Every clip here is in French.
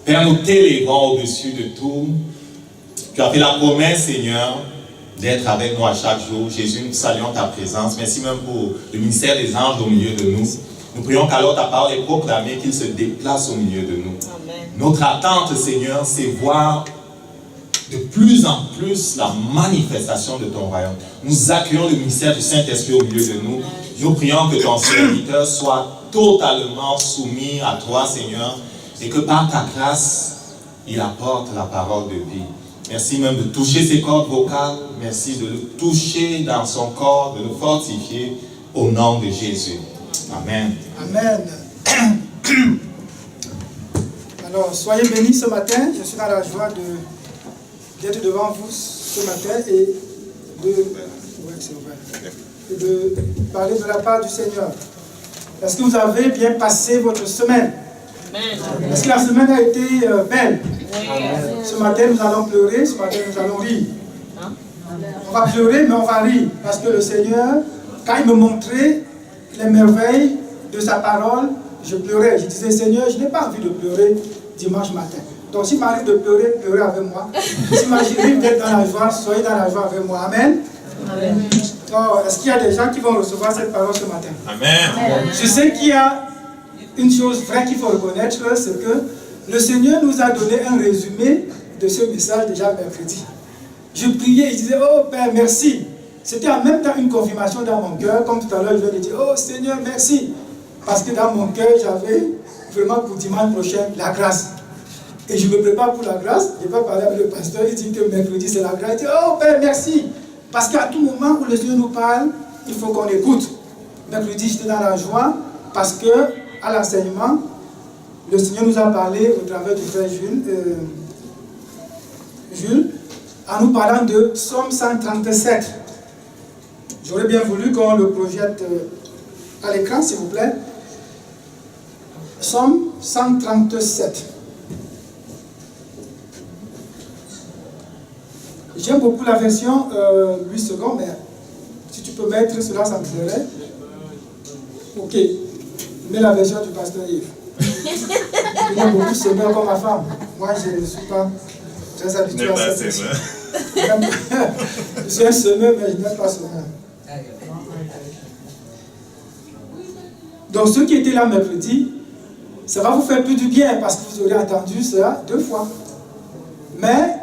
Père, nous t'élèvons au-dessus de tout. Tu as fait la promesse, Seigneur, d'être avec nous à chaque jour. Jésus, nous saluons ta présence. Merci même pour le ministère des anges au milieu de nous. Nous prions qu'alors ta parole est proclamée, qu'il se déplace au milieu de nous. Amen. Notre attente, Seigneur, c'est voir de plus en plus la manifestation de ton royaume. Nous accueillons le ministère du Saint-Esprit au milieu de nous. Nous prions que ton serviteur soit totalement soumis à toi, Seigneur, et que par ta grâce, il apporte la parole de vie. Merci même de toucher ses cordes vocales. Merci de le toucher dans son corps, de le fortifier au nom de Jésus. Amen. Amen. Alors, soyez bénis ce matin. Je suis dans la joie d'être devant vous ce matin et de parler de la part du Seigneur. Est-ce que vous avez bien passé votre semaine? Est-ce que la semaine a été belle? Ce matin, nous allons pleurer, ce matin, nous allons rire. On va pleurer, mais on va rire. Parce que le Seigneur, quand il me montrait les merveilles de sa parole, je pleurais. Je disais, Seigneur, je n'ai pas envie de pleurer dimanche matin. Donc, s'il m'arrive de pleurer, pleurez avec moi. S'il m'arrive d'être dans la joie, soyez dans la joie avec moi. Amen. Amen. Oh, est-ce qu'il y a des gens qui vont recevoir cette parole ce matin? Amen. Je sais qu'il y a une chose vraie qu'il faut reconnaître, c'est que le Seigneur nous a donné un résumé de ce message déjà mercredi. Je priais, je disais, oh Père, merci. C'était en même temps une confirmation dans mon cœur, comme tout à l'heure, je lui ai dit, oh Seigneur, merci. Parce que dans mon cœur, j'avais vraiment pour dimanche prochain la grâce. Et je me prépare pour la grâce. Je vais parler avec le pasteur, il dit que mercredi c'est la grâce. Il dit, oh Père, merci. Parce qu'à tout moment où le Seigneur nous parle, il faut qu'on écoute. Mercredi, j'étais dans la joie parce que à l'enseignement, le Seigneur nous a parlé au travers du frère Jules, en nous parlant de Psaume 137. J'aurais bien voulu qu'on le projette à l'écran, s'il vous plaît. Psaume 137. J'aime beaucoup la version 8 secondes, mais si tu peux mettre cela, ça me plairait. Ok. Mets la version du pasteur Yves. J'aime beaucoup semeur comme ma femme. Moi, je ne suis pas très habitué à cette version. Je suis un semeur, mais je n'aime pas semeur. Donc, ceux qui étaient là mercredi, ça va vous faire plus du bien parce que vous aurez entendu ça 2 fois. Mais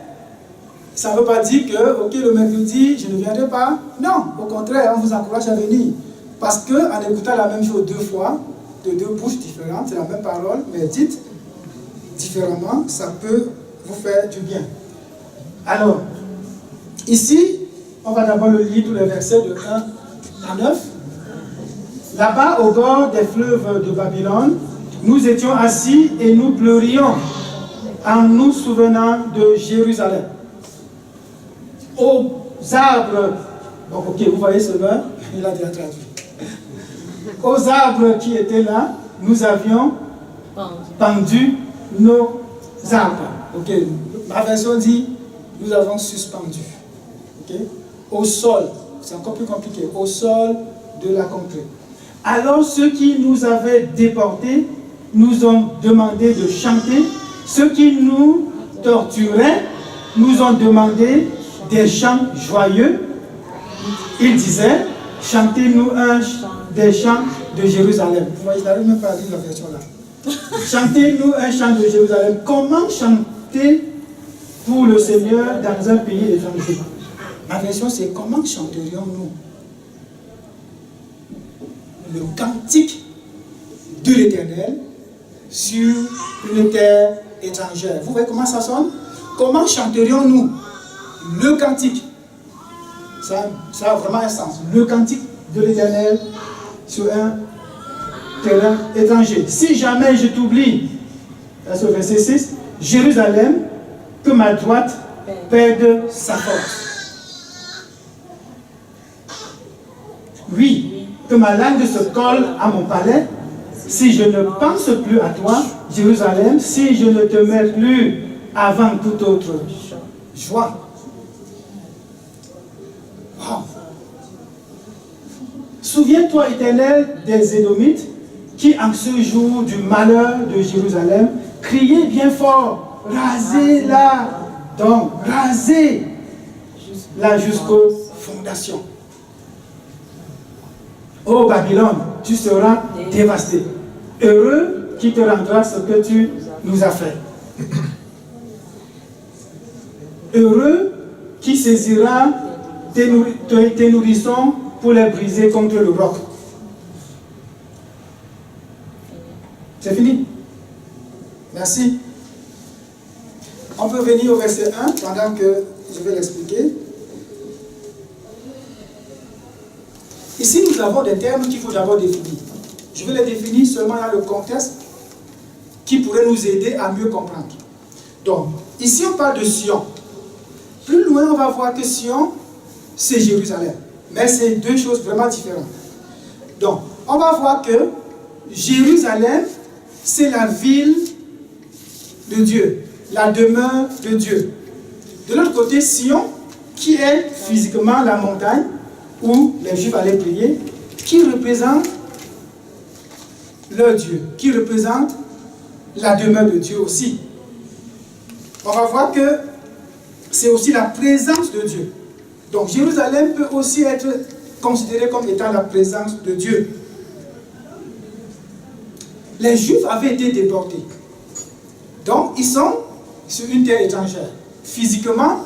ça ne veut pas dire que, ok, le mercredi, je ne viendrai pas. Non, au contraire, on vous encourage à venir. Parce qu'en écoutant la même chose 2 fois, de 2 bouches différentes, c'est la même parole, mais dite différemment, ça peut vous faire du bien. Alors, ici, on va d'abord le lire tous les versets de 1 à 9. Là-bas, au bord des fleuves de Babylone, nous étions assis et nous pleurions en nous souvenant de Jérusalem. Aux arbres, bon, ok, vous voyez ce verbe, il a déjà traduit. Aux arbres qui étaient là, nous avions pendu nos arbres. Ok, ma version dit, nous avons suspendu. Ok, au sol, c'est encore plus compliqué, au sol de la contrée. Alors ceux qui nous avaient déportés nous ont demandé de chanter. Ceux qui nous torturaient nous ont demandé des chants joyeux. Ils disaient, chantez-nous des chants de Jérusalem. Vous voyez, je n'arrive même pas à lire la version là. Chantez-nous un chant de Jérusalem. Comment chanter pour le Seigneur dans un pays étranger? Ma version c'est comment chanterions-nous le cantique de l'Éternel sur une terre étrangère? Vous voyez comment ça sonne? Comment chanterions-nous le cantique? Ça a vraiment un sens. Le cantique de l'Éternel sur un terrain étranger. Si jamais je t'oublie, c'est au verset 6, Jérusalem, que ma droite perde sa force. Oui, que ma langue se colle à mon palais, si je ne pense plus à toi, Jérusalem, si je ne te mets plus avant toute autre joie. Wow. Souviens-toi, Éternel, des Édomites, qui en ce jour du malheur de Jérusalem Criez bien fort, rasez-la. Donc, rasez-la jusqu'aux fondations. Ô Babylone, tu seras dévasté. Heureux qui te rendra ce que tu nous as fait. Heureux qui saisira tes nourrissons pour les briser contre le roc. C'est fini. Merci. On peut venir au verset 1 pendant que je vais l'expliquer. Ici, nous avons des termes qu'il faut d'abord définir. Je vais les définir seulement dans le contexte qui pourrait nous aider à mieux comprendre. Donc, ici, on parle de Sion. Plus loin, on va voir que Sion, c'est Jérusalem. Mais c'est deux choses vraiment différentes. Donc, on va voir que Jérusalem, c'est la ville de Dieu, la demeure de Dieu. De l'autre côté, Sion, qui est physiquement la montagne où les Juifs allaient prier, qui représente leur Dieu, qui représente la demeure de Dieu aussi. On va voir que c'est aussi la présence de Dieu. Donc Jérusalem peut aussi être considérée comme étant la présence de Dieu. Les Juifs avaient été déportés. Donc ils sont sur une terre étrangère. Physiquement,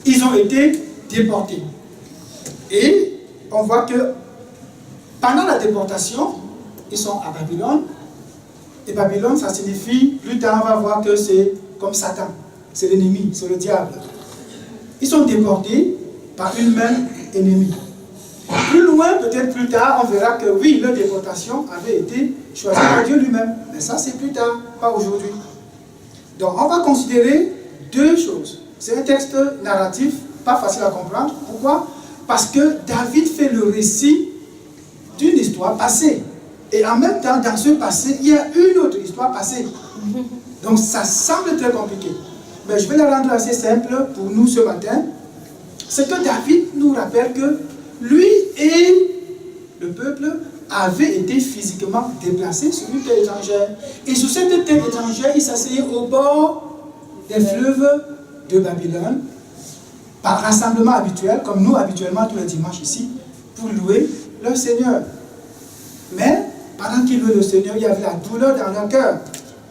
ils ont été déportés. Et on voit que pendant la déportation, ils sont à Babylone. Et Babylone, ça signifie, plus tard on va voir que c'est comme Satan. C'est l'ennemi, c'est le diable. Ils sont déportés par une même ennemie. Plus loin, peut-être plus tard, on verra que oui, leur déportation avait été choisie par Dieu lui-même. Mais ça, c'est plus tard, pas aujourd'hui. Donc, on va considérer deux choses. C'est un texte narratif, pas facile à comprendre. Pourquoi? Parce que David fait le récit d'une histoire passée. Et en même temps, dans ce passé, il y a une autre histoire passée. Donc, ça semble très compliqué. Mais je vais la rendre assez simple pour nous ce matin. C'est que David nous rappelle que lui et le peuple avaient été physiquement déplacés sur une terre étrangère. Et sur cette terre étrangère, ils s'asseyaient au bord des fleuves de Babylone, par rassemblement habituel, comme nous habituellement tous les dimanches ici, pour louer leur Seigneur. Mais, pendant qu'ils louaient le Seigneur, il y avait la douleur dans leur cœur.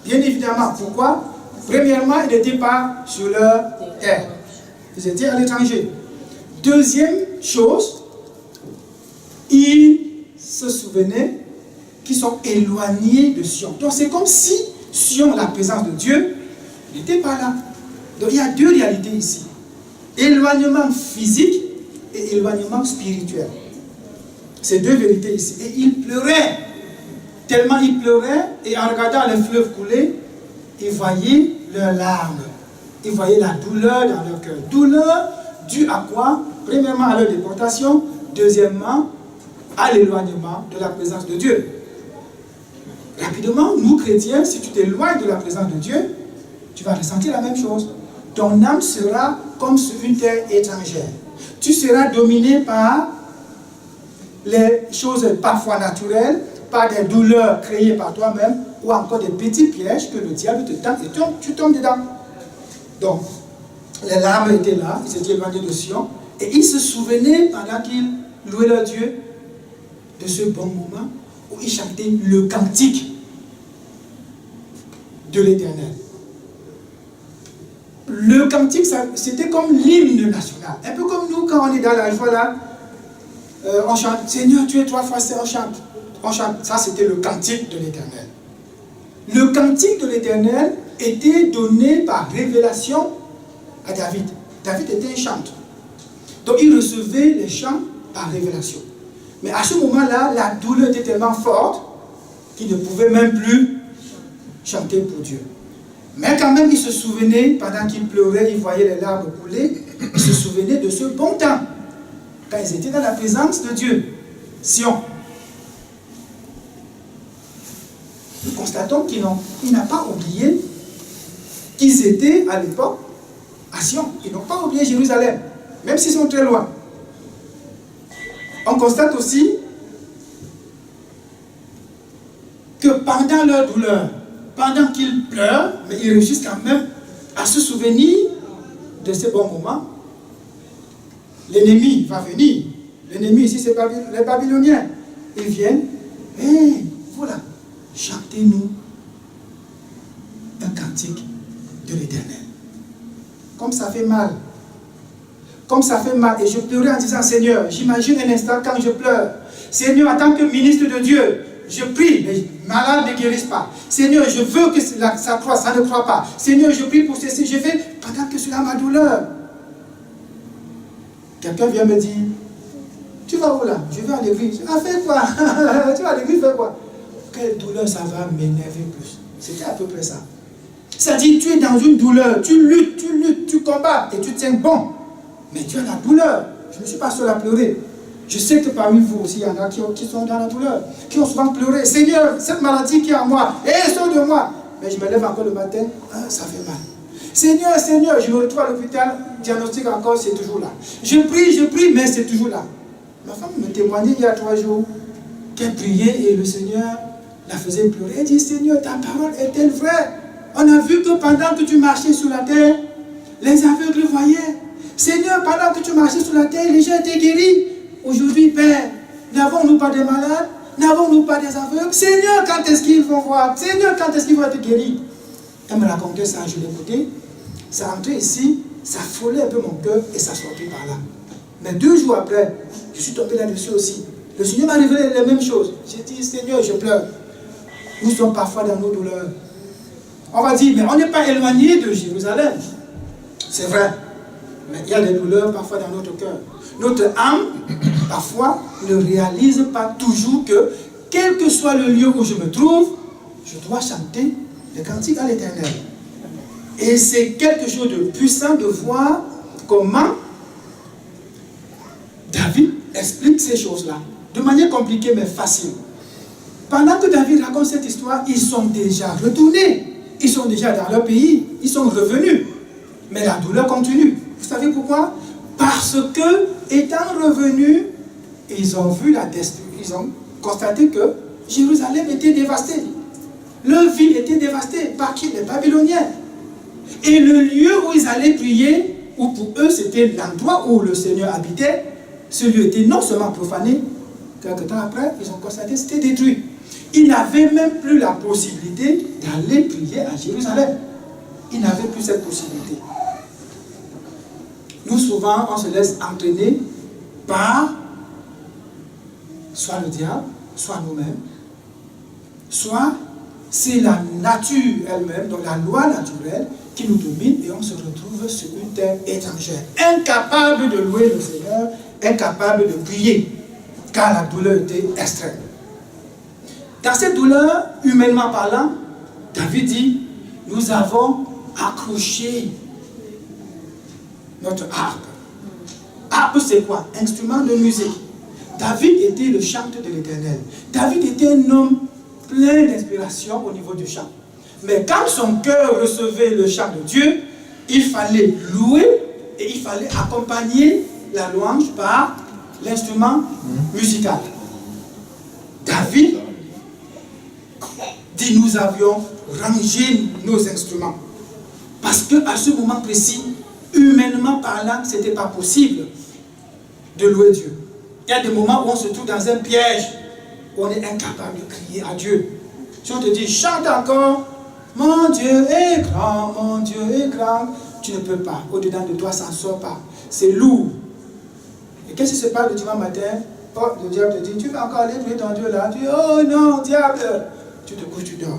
Bien évidemment, pourquoi? Premièrement, ils n'étaient pas sur leur terre. Ils étaient à l'étranger. Deuxième chose, ils se souvenaient qu'ils sont éloignés de Sion. Donc c'est comme si Sion, la présence de Dieu, n'était pas là. Donc il y a deux réalités ici. Éloignement physique et éloignement spirituel. C'est deux vérités ici. Et ils pleuraient. Tellement ils pleuraient, et en regardant les fleuves couler, ils voyaient leurs larmes. Ils voyaient la douleur dans leur cœur. Douleur due à quoi? Premièrement à leur déportation, deuxièmement à l'éloignement de la présence de Dieu. Rapidement, nous chrétiens, si tu t'éloignes de la présence de Dieu, tu vas ressentir la même chose. Ton âme sera comme sur une terre étrangère. Tu seras dominé par les choses parfois naturelles, par des douleurs créées par toi-même, ou encore des petits pièges que le diable te tend et tu tombes dedans. Donc, les larmes étaient là, ils étaient éloignés de Sion, et ils se souvenaient, pendant qu'ils louaient leur Dieu, de ce bon moment où ils chantaient le cantique de l'Éternel. Le cantique, c'était comme l'hymne national. Un peu comme nous, quand on est dans la joie là, on chante, Seigneur, tu es trois fois saint, on chante. On chante. Ça, c'était le cantique de l'Éternel. Le cantique de l'Éternel était donné par révélation à David. David était un chanteur. Donc, il recevait les chants par révélation. Mais à ce moment-là, la douleur était tellement forte qu'il ne pouvait même plus chanter pour Dieu. Mais quand même, il se souvenait, pendant qu'il pleurait, il voyait les larmes couler, il se souvenait de ce bon temps, quand ils étaient dans la présence de Dieu. Sion. Nous constatons qu'il n'a pas oublié qu'ils étaient à l'époque à Sion. Ils n'ont pas oublié Jérusalem, même s'ils sont très loin. On constate aussi que pendant leur douleur, pendant qu'il pleure, mais il réussit quand même à se souvenir de ces bons moments. L'ennemi va venir. L'ennemi ici, c'est les Babyloniens. Ils viennent. Et voilà, chantez-nous un cantique de l'Éternel. Comme ça fait mal. Comme ça fait mal. Et je pleurais en disant, Seigneur, j'imagine un instant quand je pleure. Seigneur, en tant que ministre de Dieu, je prie, les malades ne guérissent pas. Seigneur, je veux que ça croisse, ça ne croit pas. Seigneur, je prie pour ceci, je fais pendant que cela ma douleur. Quelqu'un vient me dire, tu vas où là? Je vais à l'église. Ah, fais quoi? Tu vas à l'église, fais quoi? Quelle douleur, ça va m'énerver plus. C'était à peu près ça. C'est-à-dire, tu es dans une douleur, tu luttes, tu combats et tu tiens bon. Mais tu as la douleur. Je ne suis pas seul à pleurer. Je sais que parmi vous aussi, il y en a qui sont dans la douleur, qui ont souvent pleuré. Seigneur, cette maladie qui est en moi, sors de moi. Mais je me lève encore le matin, ça fait mal. Seigneur, Seigneur, je me retrouve à l'hôpital, diagnostic encore, c'est toujours là. Je prie, mais c'est toujours là. Ma femme me témoignait il y a 3 jours qu'elle priait et le Seigneur la faisait pleurer. Elle dit, Seigneur, ta parole est-elle vraie? On a vu que pendant que tu marchais sur la terre, les aveugles voyaient. Seigneur, pendant que tu marchais sur la terre, les gens étaient guéris. Aujourd'hui, Père, n'avons-nous pas des malades? N'avons-nous pas des aveugles? Seigneur, quand est-ce qu'ils vont voir? Seigneur, quand est-ce qu'ils vont être guéris? Elle me racontait ça, je l'écoutais. Ça rentrait ici, ça frôlait un peu mon cœur et ça sortait par là. Mais 2 jours après, je suis tombé là-dessus aussi. Le Seigneur m'a révélé les mêmes choses. J'ai dit, Seigneur, je pleure. Nous sommes parfois dans nos douleurs. On va dire, mais on n'est pas éloigné de Jérusalem. C'est vrai. Mais il y a des douleurs parfois dans notre cœur. Notre âme, parfois, ne réalise pas toujours que, quel que soit le lieu où je me trouve, je dois chanter le cantique à l'Éternel. Et c'est quelque chose de puissant de voir comment David explique ces choses-là. De manière compliquée mais facile. Pendant que David raconte cette histoire, ils sont déjà retournés. Ils sont déjà dans leur pays. Ils sont revenus. Mais la douleur continue. Vous savez pourquoi? Parce que, étant revenus, ils ont vu la destruction. Ils ont constaté que Jérusalem était dévastée. Leur ville était dévastée. Par qui? Les Babyloniens. Et le lieu où ils allaient prier, où pour eux c'était l'endroit où le Seigneur habitait, ce lieu était non seulement profané, quelques temps après, ils ont constaté que c'était détruit. Ils n'avaient même plus la possibilité d'aller prier à Jérusalem. Ils n'avaient plus cette possibilité. Nous, souvent, on se laisse entraîner par soit le diable, soit nous-mêmes, soit c'est la nature elle-même, donc la loi naturelle, qui nous domine et on se retrouve sur une terre étrangère, incapable de louer le Seigneur, incapable de prier, car la douleur était extrême. Dans cette douleur, humainement parlant, David dit, nous avons accroché notre harpe. Harpe, c'est quoi? Instrument de musique. David était le chanteur de l'Éternel. David était un homme plein d'inspiration au niveau du chant. Mais quand son cœur recevait le chant de Dieu, il fallait louer et il fallait accompagner la louange par l'instrument musical. David dit, nous avions rangé nos instruments. Parce qu'à ce moment précis, humainement parlant, ce n'était pas possible de louer Dieu. Il y a des moments où on se trouve dans un piège, où on est incapable de crier à Dieu. Si on te dit, chante encore, mon Dieu est grand, mon Dieu est grand, tu ne peux pas. Au-dedans de toi, ça ne sort pas. C'est lourd. Et qu'est-ce qui se passe le dimanche matin? Oh, le diable te dit, tu vas encore aller louer ton Dieu là? Tu dis, oh non, diable. Tu te couches, tu dors.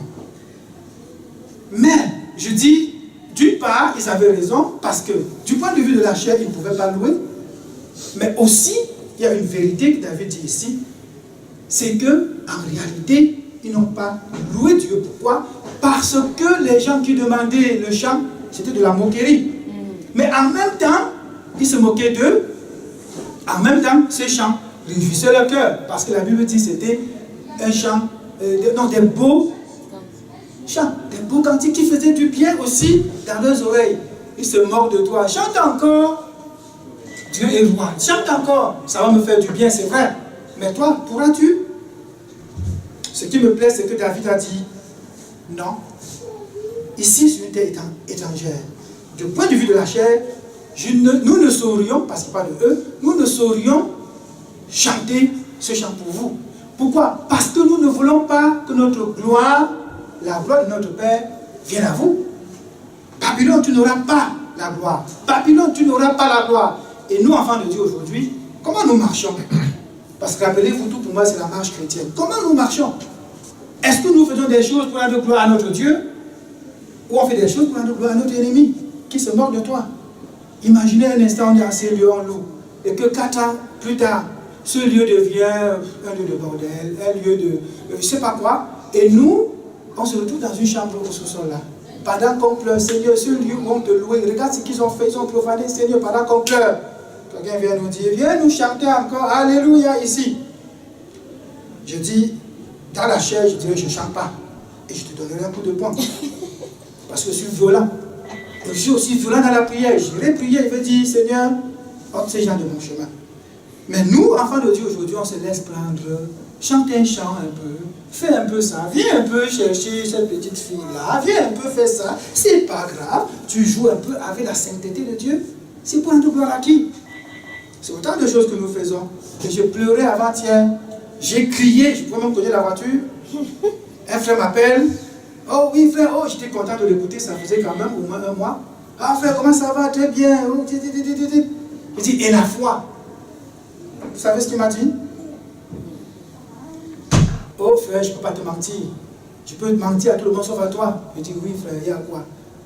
Mais, je dis, d'une part, ils avaient raison, parce que du point de vue de la chair, ils ne pouvaient pas louer. Mais aussi, il y a une vérité que David dit ici, c'est que en réalité, ils n'ont pas loué Dieu. Pourquoi? Parce que les gens qui demandaient le chant, c'était de la moquerie. Mais en même temps, ils se moquaient d'eux. En même temps, ces chants réjouissaient leur cœur. Parce que la Bible dit que c'était un chant, des beaux chants, des beaux cantiques qui faisaient du bien aussi dans leurs oreilles. Ils se moquent de toi. Chante encore. Dieu est roi. Chante encore. Ça va me faire du bien, c'est vrai. Mais toi, pourras-tu? Ce qui me plaît, c'est que David a dit, non, ici sur une terre étrangère. Du point de vue de la chair, nous ne saurions, parce qu'il parle de eux, nous ne saurions chanter ce chant pour vous. Pourquoi? Parce que nous ne voulons pas que notre gloire, la gloire de notre Père, vienne à vous. Babylone, tu n'auras pas la gloire. Babylone, tu n'auras pas la gloire. Et nous, enfants de Dieu aujourd'hui, comment nous marchons? Parce que rappelez-vous, tout pour moi, c'est la marche chrétienne. Comment nous marchons? Est-ce que nous faisons des choses pour rendre gloire à notre Dieu? Ou on fait des choses pour rendre gloire à notre ennemi qui se moque de toi? Imaginez un instant, on est à ces lieux, on loue. Et que 4 ans plus tard, ce lieu devient un lieu de bordel, un lieu de je ne sais pas quoi. Et nous, on se retrouve dans une chambre au sous-sol là. Pendant qu'on pleure, Seigneur, ce lieu où on te loue, regarde ce qu'ils ont fait, ils ont profané, Seigneur, pendant qu'on pleure. Quelqu'un vient nous dire, viens nous chanter encore, Alléluia, ici. Je dis, dans la chair, je dirais, je ne chante pas. Et je te donnerai un coup de poing. Parce que je suis violent. Et je suis aussi violent dans la prière. J'irai prier, il veut dire, Seigneur, ôte ces gens de mon chemin. Mais nous, enfants de Dieu, aujourd'hui, on se laisse prendre, chante un chant un peu, fais un peu ça, viens un peu chercher cette petite fille-là, viens un peu faire ça, c'est pas grave, tu joues un peu avec la sainteté de Dieu, c'est pour rendre gloire à qui? C'est autant de choses que nous faisons, que je pleurais avant-hier, j'ai crié, je pouvais même cogner la voiture, un frère m'appelle, oh oui frère, oh j'étais content de l'écouter, ça faisait quand même au moins 1 mois, ah frère, comment ça va, très bien, oh, il dit, et la foi? Vous savez ce qu'il m'a dit? Oh frère, je ne peux pas te mentir. Je peux te mentir à tout le monde sauf à toi. Je dis oui frère, il y a quoi?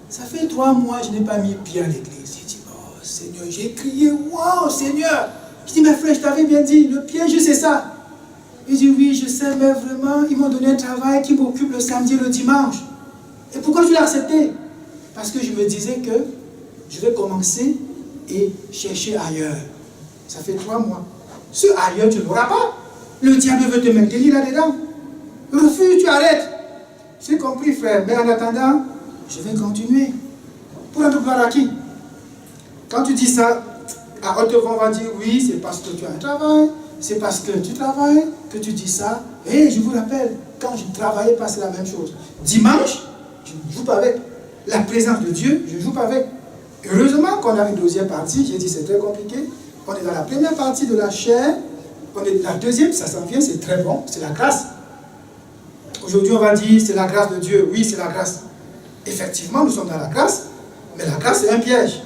Ça fait 3 mois, je n'ai pas mis pied à l'église. Je dis oh Seigneur, j'ai crié, wow Seigneur. Je dis mais frère, je t'avais bien dit, le piège c'est ça. Il dit oui, je sais, mais vraiment, ils m'ont donné un travail qui m'occupe le samedi et le dimanche. Et pourquoi tu l'as accepté? Parce que je me disais que je vais commencer et chercher ailleurs. Ça fait 3 mois. Ce ailleurs, tu ne l'auras pas. Le diable veut te maintenir là-dedans. Refuse, tu arrêtes. J'ai compris, frère. Mais en attendant, je vais continuer. Pour rendre gloire à qui? Quand tu dis ça, à haute voix, on va dire oui, c'est parce que tu as un travail, c'est parce que tu travailles que tu dis ça. Et je vous rappelle, quand je ne travaillais pas, c'est la même chose. Dimanche, je ne joue pas avec. La présence de Dieu, je ne joue pas avec. Heureusement qu'on a une deuxième partie. J'ai dit c'est très compliqué. On est dans la première partie de la chair, on est dans la deuxième, ça s'en vient, c'est très bon, c'est la grâce. Aujourd'hui, on va dire, c'est la grâce de Dieu. Oui, c'est la grâce. Effectivement, nous sommes dans la grâce, mais la grâce, c'est un piège.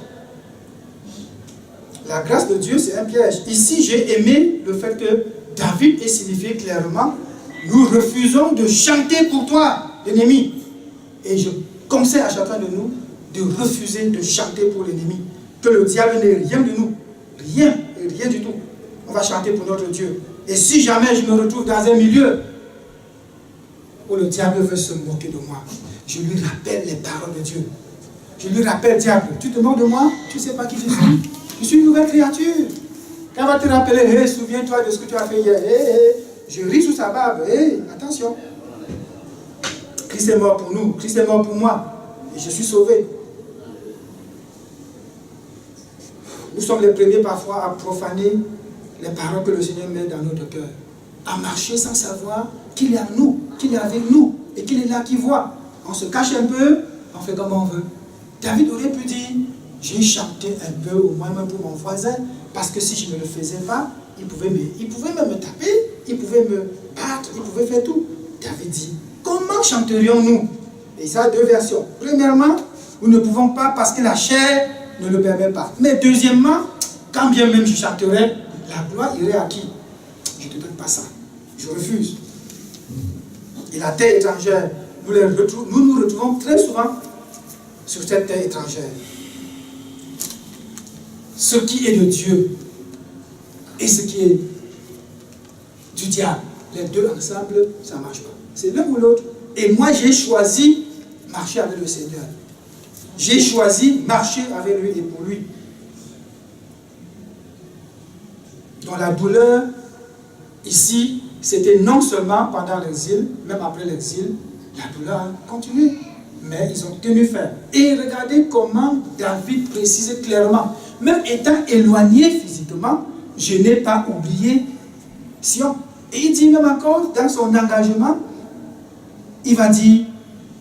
La grâce de Dieu, c'est un piège. Ici, j'ai aimé le fait que David ait signifié clairement, nous refusons de chanter pour toi, l'ennemi. Et je conseille à chacun de nous de refuser de chanter pour l'ennemi. Que le diable n'ait rien de nous. Rien, rien du tout. On va chanter pour notre Dieu. Et si jamais je me retrouve dans un milieu où le diable veut se moquer de moi, je lui rappelle les paroles de Dieu. Je lui rappelle, diable, tu te moques de moi? Tu ne sais pas qui je suis? Je suis une nouvelle créature. Quand on va te rappeler, hey, souviens-toi de ce que tu as fait hier. Hey, hey. Je ris sous sa barbe. Hey, attention. Christ est mort pour nous. Christ est mort pour moi. Et je suis sauvé. Nous sommes les premiers parfois à profaner les paroles que le Seigneur met dans notre cœur. À marcher sans savoir qu'il est à nous, qu'il est avec nous et qu'il est là qui voit. On se cache un peu, on fait comme on veut. David aurait pu dire, j'ai chanté un peu au moins même pour mon voisin, parce que si je ne le faisais pas, il pouvait même me taper, il pouvait me battre, il pouvait faire tout. David dit, comment chanterions-nous? Et ça a 2 versions. Premièrement, nous ne pouvons pas parce que la chair ne le permet pas. Mais deuxièmement, quand bien même je chanterais, la gloire irait à qui? Je ne te donne pas ça. Je refuse. Et la terre étrangère, nous nous retrouvons très souvent sur cette terre étrangère. Ce qui est de Dieu et ce qui est du diable, les deux ensemble, ça ne marche pas. C'est l'un ou l'autre. Et moi, j'ai choisi marcher avec le Seigneur. J'ai choisi marcher avec lui et pour lui. Dans la douleur, ici, c'était non seulement pendant l'exil, même après l'exil, la douleur a continué. Mais ils ont tenu ferme. Et regardez comment David précise clairement. Même étant éloigné physiquement, je n'ai pas oublié Sion. Et il dit même encore, dans son engagement, il va dire,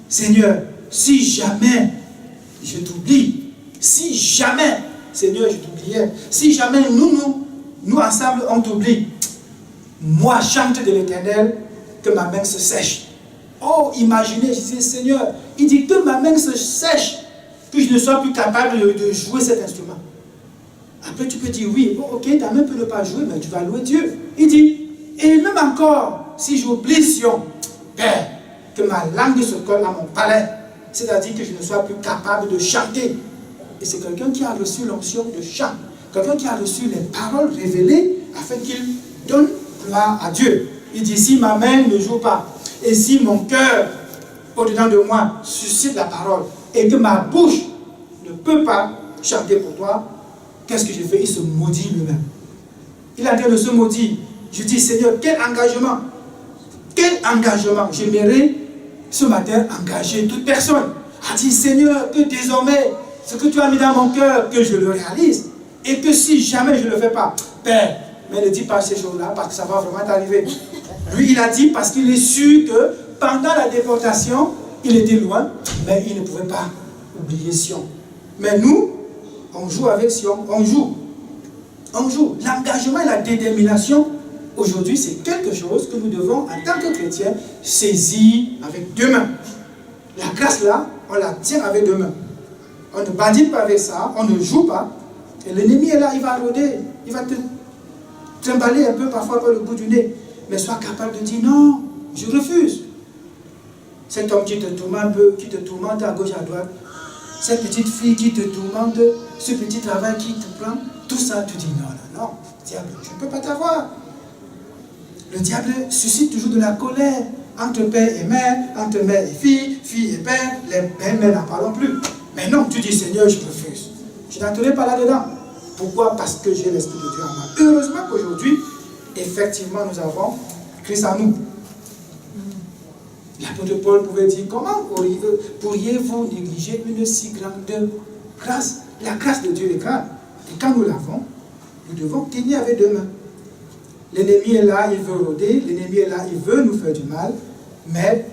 Seigneur, si jamais je t'oublie, si jamais, Seigneur, je t'oubliais, si jamais nous ensemble, on t'oublie, moi, chante de l'Éternel, que ma main se sèche. Oh, imaginez, je dis, Seigneur, il dit que ma main se sèche, que je ne sois plus capable de jouer cet instrument. Après, tu peux dire, oui, bon, ok, ta main peut ne pas jouer, mais tu vas louer Dieu. Il dit, et même encore, si j'oublie Sion, Père, que ma langue se colle à mon palais, c'est-à-dire que je ne sois plus capable de chanter. Et c'est quelqu'un qui a reçu l'onction de chant, quelqu'un qui a reçu les paroles révélées afin qu'il donne gloire à Dieu. Il dit, si ma main ne joue pas, et si mon cœur, au-dedans de moi, suscite la parole, et que ma bouche ne peut pas chanter pour toi, qu'est-ce que je fais? Il se maudit lui-même. Il a dit de se maudire. Je dis, Seigneur, quel engagement? Quel engagement? J'aimerais ce matin engager toute personne. A dit, Seigneur, que désormais, ce que tu as mis dans mon cœur, que je le réalise. Et que si jamais je ne le fais pas, Père, mais ne dis pas ces choses-là parce que ça va vraiment t'arriver. Lui, il a dit parce qu'il est sûr que pendant la déportation, il était loin, mais il ne pouvait pas oublier Sion. Mais nous, on joue avec Sion, on joue. On joue. L'engagement et la détermination, aujourd'hui, c'est quelque chose que nous devons, en tant que chrétiens, saisir avec deux mains. La grâce là, on la tient avec deux mains. On ne badine pas avec ça, on ne joue pas. Et l'ennemi est là, il va rôder, il va te trimballer un peu parfois par le bout du nez. Mais sois capable de dire non, je refuse. Cet homme qui te tourmente à gauche, à droite, cette petite fille qui te tourmente, ce petit travail qui te prend, tout ça, tu dis non, non, non, diable, je ne peux pas t'avoir. Le diable suscite toujours de la colère entre père et mère, entre mère et fille, fille et père, les pères-mères n'en parlons plus. Mais non, tu dis Seigneur, je refuse. Je n'entrerai pas là-dedans. Pourquoi? Parce que j'ai l'Esprit de Dieu en moi. Heureusement qu'aujourd'hui, effectivement, nous avons Christ en nous. L'apôtre Paul pouvait dire, comment pourriez-vous négliger une si grande grâce? La grâce de Dieu est grande. Et quand nous l'avons, nous devons tenir avec deux mains. L'ennemi est là, il veut rôder, l'ennemi est là, il veut nous faire du mal, mais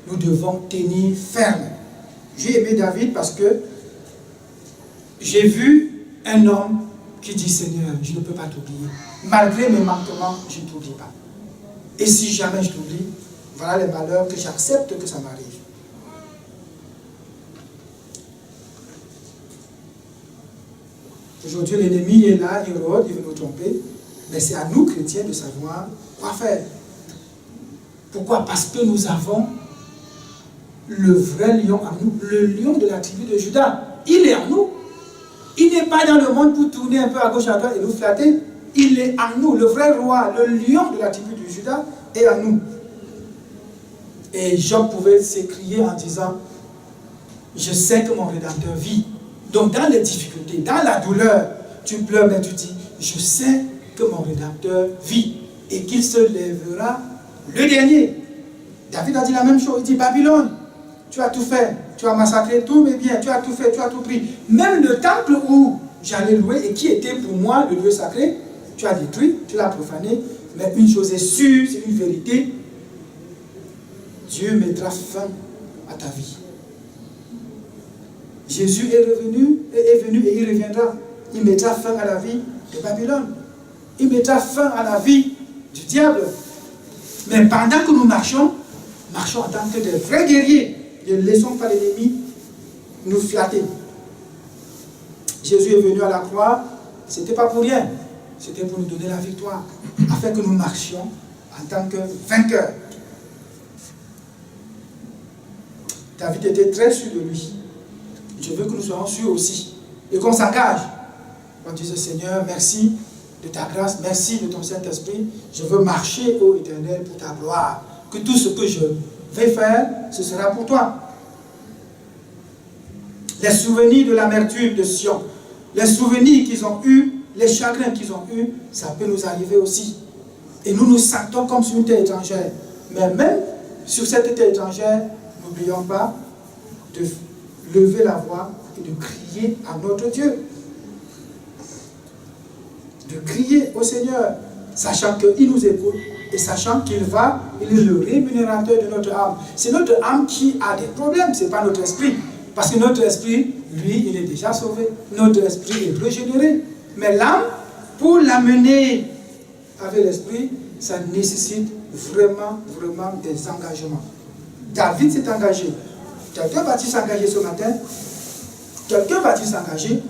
nous devons tenir ferme. J'ai aimé David parce que j'ai vu un homme qui dit, Seigneur, je ne peux pas t'oublier. Malgré mes manquements, je ne t'oublie pas. Et si jamais je t'oublie, voilà les malheurs que j'accepte que ça m'arrive. Aujourd'hui, l'ennemi est là, il rôde, il veut nous tromper. Mais c'est à nous, chrétiens, de savoir quoi faire. Pourquoi? Parce que nous avons le vrai lion en nous, le lion de la tribu de Juda. Il est en nous. Il n'est pas dans le monde pour tourner un peu à gauche, à droite et nous flatter. Il est en nous, le vrai roi, le lion de la tribu de Juda est en nous. Et Job pouvait s'écrier en disant, je sais que mon Rédempteur vit. Donc dans les difficultés, dans la douleur, tu pleures, mais tu dis, je sais que mon Rédempteur vit et qu'il se lèvera le dernier. David a dit la même chose, il dit, Babylone, tu as tout fait, tu as massacré tous mes biens, tu as tout fait, tu as tout pris. Même le temple où j'allais louer et qui était pour moi le lieu sacré, tu as détruit, tu l'as profané. Mais une chose est sûre, c'est une vérité, Dieu mettra fin à ta vie. Jésus est venu et il reviendra. Il mettra fin à la vie de Babylone. Il mettra fin à la vie du diable. Mais pendant que nous marchons en tant que des vrais guerriers. Ne laissons pas l'ennemi nous flatter. Jésus est venu à la croix, ce n'était pas pour rien. C'était pour nous donner la victoire, afin que nous marchions en tant que vainqueurs. David était très sûr de lui. Je veux que nous soyons sûrs aussi. Et qu'on s'engage. On dise, Seigneur, merci de ta grâce, merci de ton Saint-Esprit. Je veux marcher, ô Éternel, pour ta gloire. Que tout ce que je vais faire, ce sera pour toi. Les souvenirs de l'amertume de Sion, les souvenirs qu'ils ont eus, les chagrins qu'ils ont eus, ça peut nous arriver aussi. Et nous nous sentons comme sur une terre étrangère. Mais même sur cette terre étrangère, n'oublions pas de lever la voix et de crier à notre Dieu. De crier au Seigneur. sachant qu'il nous écoute et sachant il est le rémunérateur de notre âme. C'est notre âme qui a des problèmes, ce n'est pas notre esprit. Parce que notre esprit, lui, il est déjà sauvé. Notre esprit est régénéré. Mais l'âme, pour l'amener avec l'esprit, ça nécessite vraiment des engagements. David s'est engagé. Quelqu'un va-t-il s'engager ce matin? Quelqu'un va-t-il s'engager?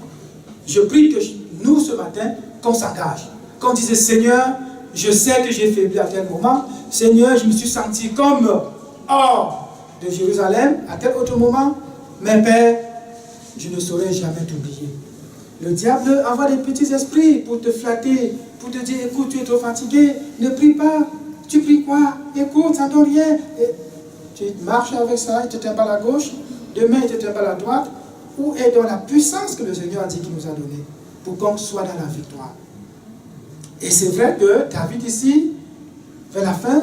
Je prie que nous, ce matin, qu'on s'engage. Qu'on dise, Seigneur, je sais que j'ai faibli à tel moment. Seigneur, je me suis senti comme hors de Jérusalem à tel autre moment. Mais Père, je ne saurais jamais t'oublier. Le diable envoie des petits esprits pour te flatter, pour te dire, écoute, tu es trop fatigué, ne prie pas. Tu pries quoi? Écoute, ça ne donne rien. Et tu marches avec ça, il te trimballe à gauche, demain il te trimballe à droite. Où est dans la puissance que le Seigneur a dit qu'il nous a donnée pour qu'on soit dans la victoire? Et c'est vrai que David ici, vers la fin,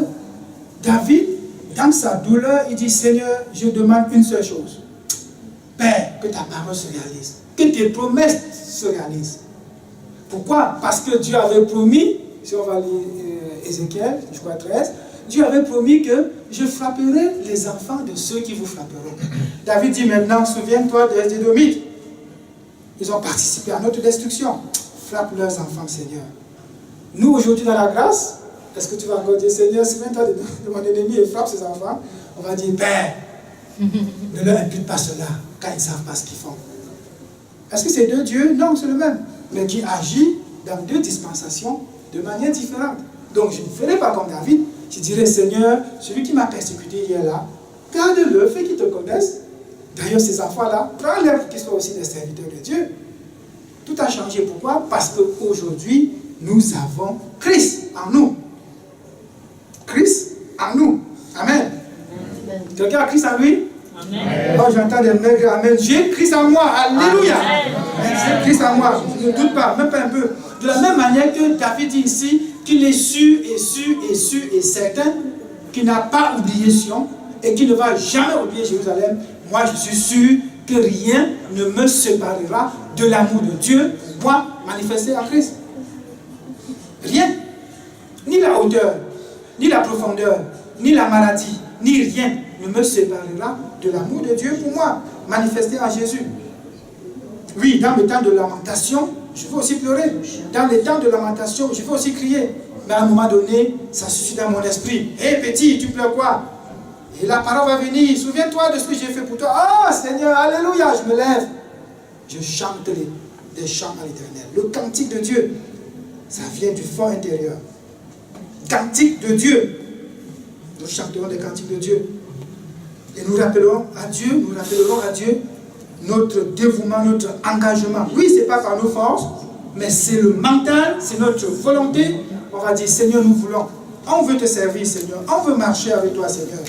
David, dans sa douleur, il dit, Seigneur, je demande une seule chose. Père, que ta parole se réalise, que tes promesses se réalisent. Pourquoi? Parce que Dieu avait promis, si on va lire Ézéchiel, je crois 13, Dieu avait promis que je frapperai les enfants de ceux qui vous frapperont. David dit maintenant, souviens-toi des Édomites. Ils ont participé à notre destruction. Frappe leurs enfants, Seigneur. Nous, aujourd'hui, dans la grâce, est-ce que tu vas encore dire, Seigneur, souviens-toi de mon ennemi et frappe ses enfants? On va dire, Père, ne leur impute pas cela, car ils ne savent pas ce qu'ils font. Est-ce que c'est deux dieux? Non, c'est le même. Mais qui agit dans deux dispensations de manière différente. Donc, je ne ferai pas comme David. Je dirais, Seigneur, celui qui m'a persécuté hier là, garde-le, fais qu'il te connaisse. D'ailleurs, ces enfants-là, prends-les pour qu'ils soient aussi des serviteurs de Dieu. Tout a changé. Pourquoi? Parce qu'aujourd'hui, nous avons Christ en nous. Christ en nous. Amen. Quelqu'un a Christ en lui? Amen. Oh, j'entends des maigres. Amen. J'ai Christ en moi. Alléluia. J'ai Christ en moi. Je ne doute pas, même pas un peu. De la même manière que David dit ici, qu'il est sûr et certain qu'il n'a pas oublié Sion et qu'il ne va jamais oublier Jérusalem. Moi, je suis sûr que rien ne me séparera de l'amour de Dieu, moi, manifesté en Christ. Rien. Ni la hauteur, ni la profondeur, ni la maladie, ni rien ne me séparera de l'amour de Dieu pour moi, manifesté en Jésus. Oui, dans le temps de lamentation, je veux aussi pleurer. Dans les temps de lamentation, je veux aussi crier. Mais à un moment donné, ça suscite dans mon esprit. Hé petit, tu pleures quoi? Et la parole va venir. Souviens-toi de ce que j'ai fait pour toi. Oh Seigneur, alléluia, je me lève. Je chante des chants à l'Éternel. Le cantique de Dieu, ça vient du fond intérieur. Cantique de Dieu. Nous chanterons des cantiques de Dieu. Et nous rappellerons à Dieu notre dévouement, notre engagement. Oui, ce n'est pas par nos forces, mais c'est le mental, c'est notre volonté. On va dire, Seigneur, nous voulons. On veut te servir, Seigneur. On veut marcher avec toi, Seigneur.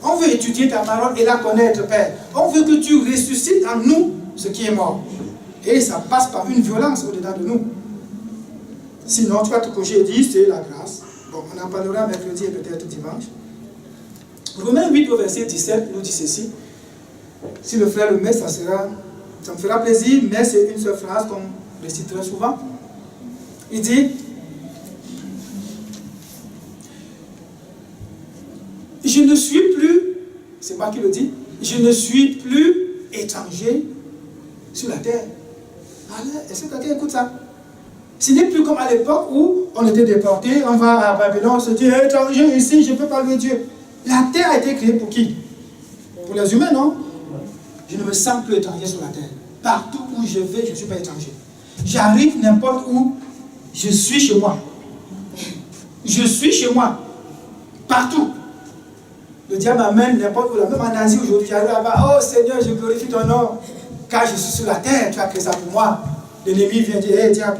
On veut étudier ta parole et la connaître, Père. On veut que tu ressuscites en nous ce qui est mort. Et ça passe par une violence au-dedans de nous. Sinon, tu vois, tout ce que j'ai dit, c'est la grâce. Bon, on en parlera mercredi et peut-être dimanche. Romains 8 au verset 17 nous dit ceci. Si le frère le met, ça me fera plaisir, mais c'est une seule phrase qu'on récite très souvent. Il dit, je ne suis plus, c'est moi qui le dis, je ne suis plus étranger sur la terre. Est-ce que quelqu'un écoute ça? Ce n'est plus comme à l'époque où on était déporté, on va à Babylone, on se dit, étranger ici, je ne peux pas louer Dieu. La terre a été créée pour qui? Pour les humains, non? Je ne me sens plus étranger sur la terre. Partout où je vais, je ne suis pas étranger. J'arrive n'importe où, je suis chez moi. Je suis chez moi. Partout. Le diable m'amène n'importe où, même en Asie aujourd'hui, j'arrive là-bas, oh Seigneur, je glorifie ton nom, car je suis sur la terre, tu as créé ça pour moi. L'ennemi vient dire, hé diable,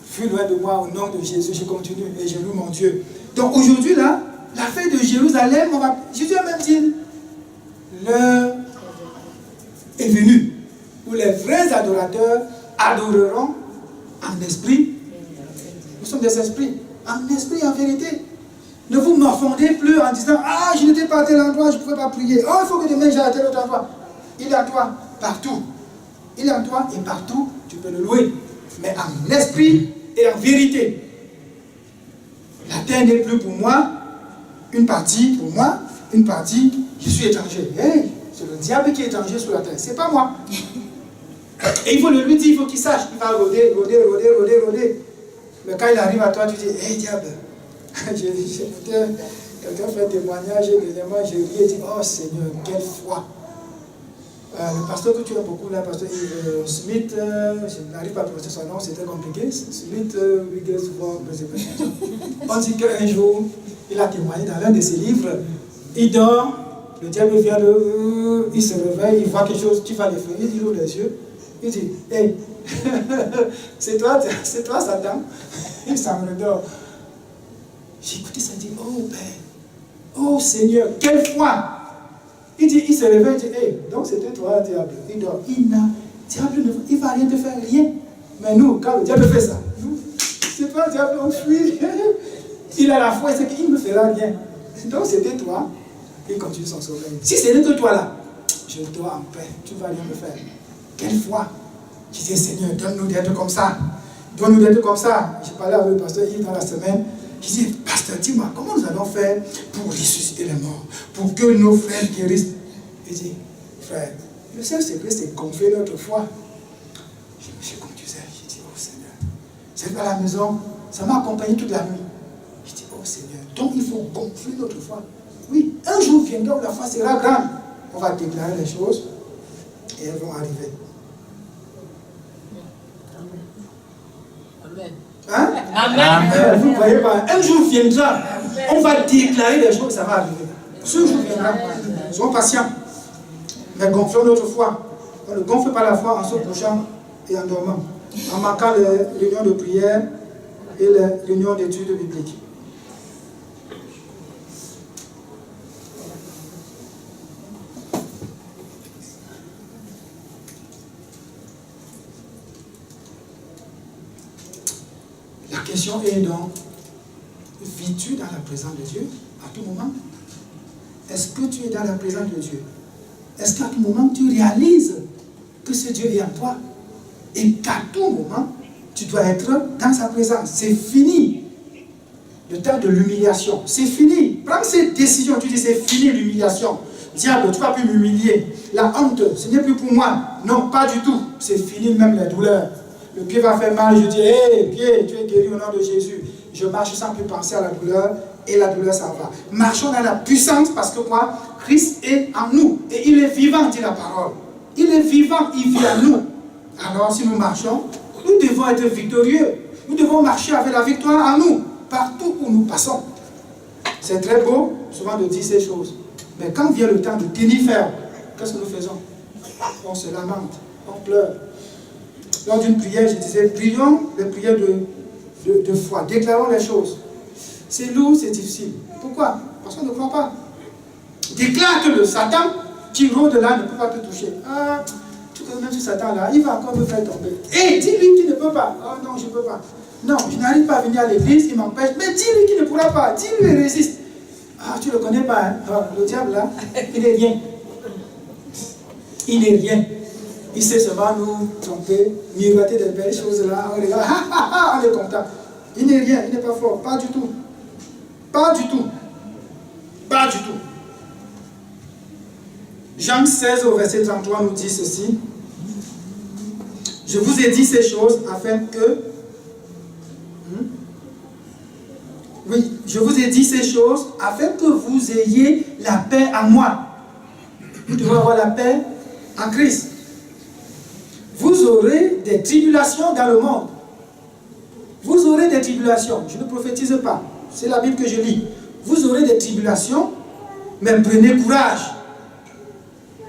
fuis loin de moi, au nom de Jésus, je continue et je loue mon Dieu. Donc aujourd'hui là, la fête de Jérusalem, Jésus a même dit, l'heure est venue, où les vrais adorateurs adoreront en esprit. Nous sommes des esprits, en esprit et en vérité. Ne vous morfondez plus en disant, ah, je n'étais pas à tel endroit, je ne pouvais pas prier. Oh, il faut que demain j'aille à tel autre endroit. Il est à toi, partout. Il est en toi et partout, tu peux le louer. Mais en esprit et en vérité. La terre n'est plus pour moi, une partie pour moi, une partie, je suis étranger. Hey, c'est le diable qui est étranger sur la terre, c'est pas moi. Et il faut le lui dire, il faut qu'il sache, il va rôder. Mais quand il arrive à toi, tu dis, hey diable, j'écoutais quelqu'un fait un témoignage, et deuxièmement, je ris et dis, oh Seigneur, quelle foi. Le pasteur que tu aimes beaucoup, là, pasteur Smith, je n'arrive pas à prononcer son nom, c'était compliqué. Smith, on dit qu'un jour, il a témoigné dans l'un de ses livres, il dort, le diable vient, il se réveille, il voit quelque chose, tu vas l'effrayer, il ouvre les yeux, il dit, hey, c'est toi Satan, il s'en redort. J'ai écouté ça, il dit, oh Père, oh Seigneur, quelle foi! Il se réveille, il dit, hey, donc c'était toi, diable. Il dort. Diable, il ne va rien te faire, rien. Mais nous, quand le diable fait ça, c'est toi, diable, on fuit. Il a la foi, c'est qu'il ne me fera rien. Donc c'était toi. Il continue son sommeil. Si ce n'est que toi là, je dors en paix, tu ne vas rien me faire. Quelle foi! Je disais, Seigneur, donne-nous d'être comme ça. Donne-nous d'être comme ça. J'ai parlé avec le pasteur Yves dans la semaine. Je dis, pasteur, dis-moi, comment nous allons faire pour ressusciter les morts, pour que nos frères guérissent? Il dit, frère, le seul secret, c'est gonfler notre foi. Je conduisais, je dis, oh Seigneur, c'est à la maison, ça m'a accompagné toute la nuit. Je dis, oh Seigneur, donc il faut gonfler notre foi. Oui, un jour viendra où la foi sera grande. On va déclarer les choses et elles vont arriver. Amen. Hein? Amen. Vous ne voyez pas, un jour viendra, on va déclarer les choses, ça va arriver. Ce jour viendra. Soyons patients. Mais gonflons notre foi. On ne gonfle pas la foi en se couchant et en dormant. En manquant les réunions de prière et les réunions d'études bibliques. La question est donc, vis-tu dans la présence de Dieu à tout moment? Est-ce que tu es dans la présence de Dieu? Est-ce qu'à tout moment tu réalises que ce Dieu est en toi? Et qu'à tout moment, tu dois être dans sa présence. C'est fini le temps de l'humiliation. C'est fini. Prends cette décision, tu dis c'est fini l'humiliation. Diable, tu ne vas plus m'humilier. La honte, ce n'est plus pour moi. Non, pas du tout. C'est fini même les douleurs. Le pied va faire mal, je dis, hé, pied, tu es guéri au nom de Jésus. Je marche sans plus penser à la douleur, et la douleur s'en va. Marchons dans la puissance, parce que quoi? Christ est en nous, et il est vivant, dit la parole. Il est vivant, il vit en nous. Alors, si nous marchons, nous devons être victorieux. Nous devons marcher avec la victoire en nous, partout où nous passons. C'est très beau, souvent, de dire ces choses. Mais quand vient le temps de tenir ferme, qu'est-ce que nous faisons? On se lamente, on pleure. Lors d'une prière, je disais, prions les prières de foi, déclarons les choses. C'est lourd, c'est difficile. Pourquoi? Parce qu'on ne croit pas. Déclare que le Satan qui rôde là ne peut pas te toucher. Ah, tu connais même ce Satan là, il va encore me faire tomber. Et dis-lui qu'il ne peut pas. Oh non, je ne peux pas. Non, je n'arrive pas à venir à l'église, il m'empêche. Mais dis-lui qu'il ne pourra pas. Dis-lui, il résiste. Ah, tu ne le connais pas. Hein? Oh, le diable là, il n'est rien. Il n'est rien. Il sait seulement nous tromper, miroiter des belles choses là. On regarde, on est content. Il n'est rien, il n'est pas fort. Pas du tout. Pas du tout. Pas du tout. Jean 16 au verset 33 nous dit ceci. Je vous ai dit ces choses afin que... Oui, je vous ai dit ces choses afin que vous ayez la paix en moi. Nous devons avoir la paix en Christ. Vous aurez des tribulations dans le monde. Vous aurez des tribulations. Je ne prophétise pas. C'est la Bible que je lis. Vous aurez des tribulations, mais prenez courage.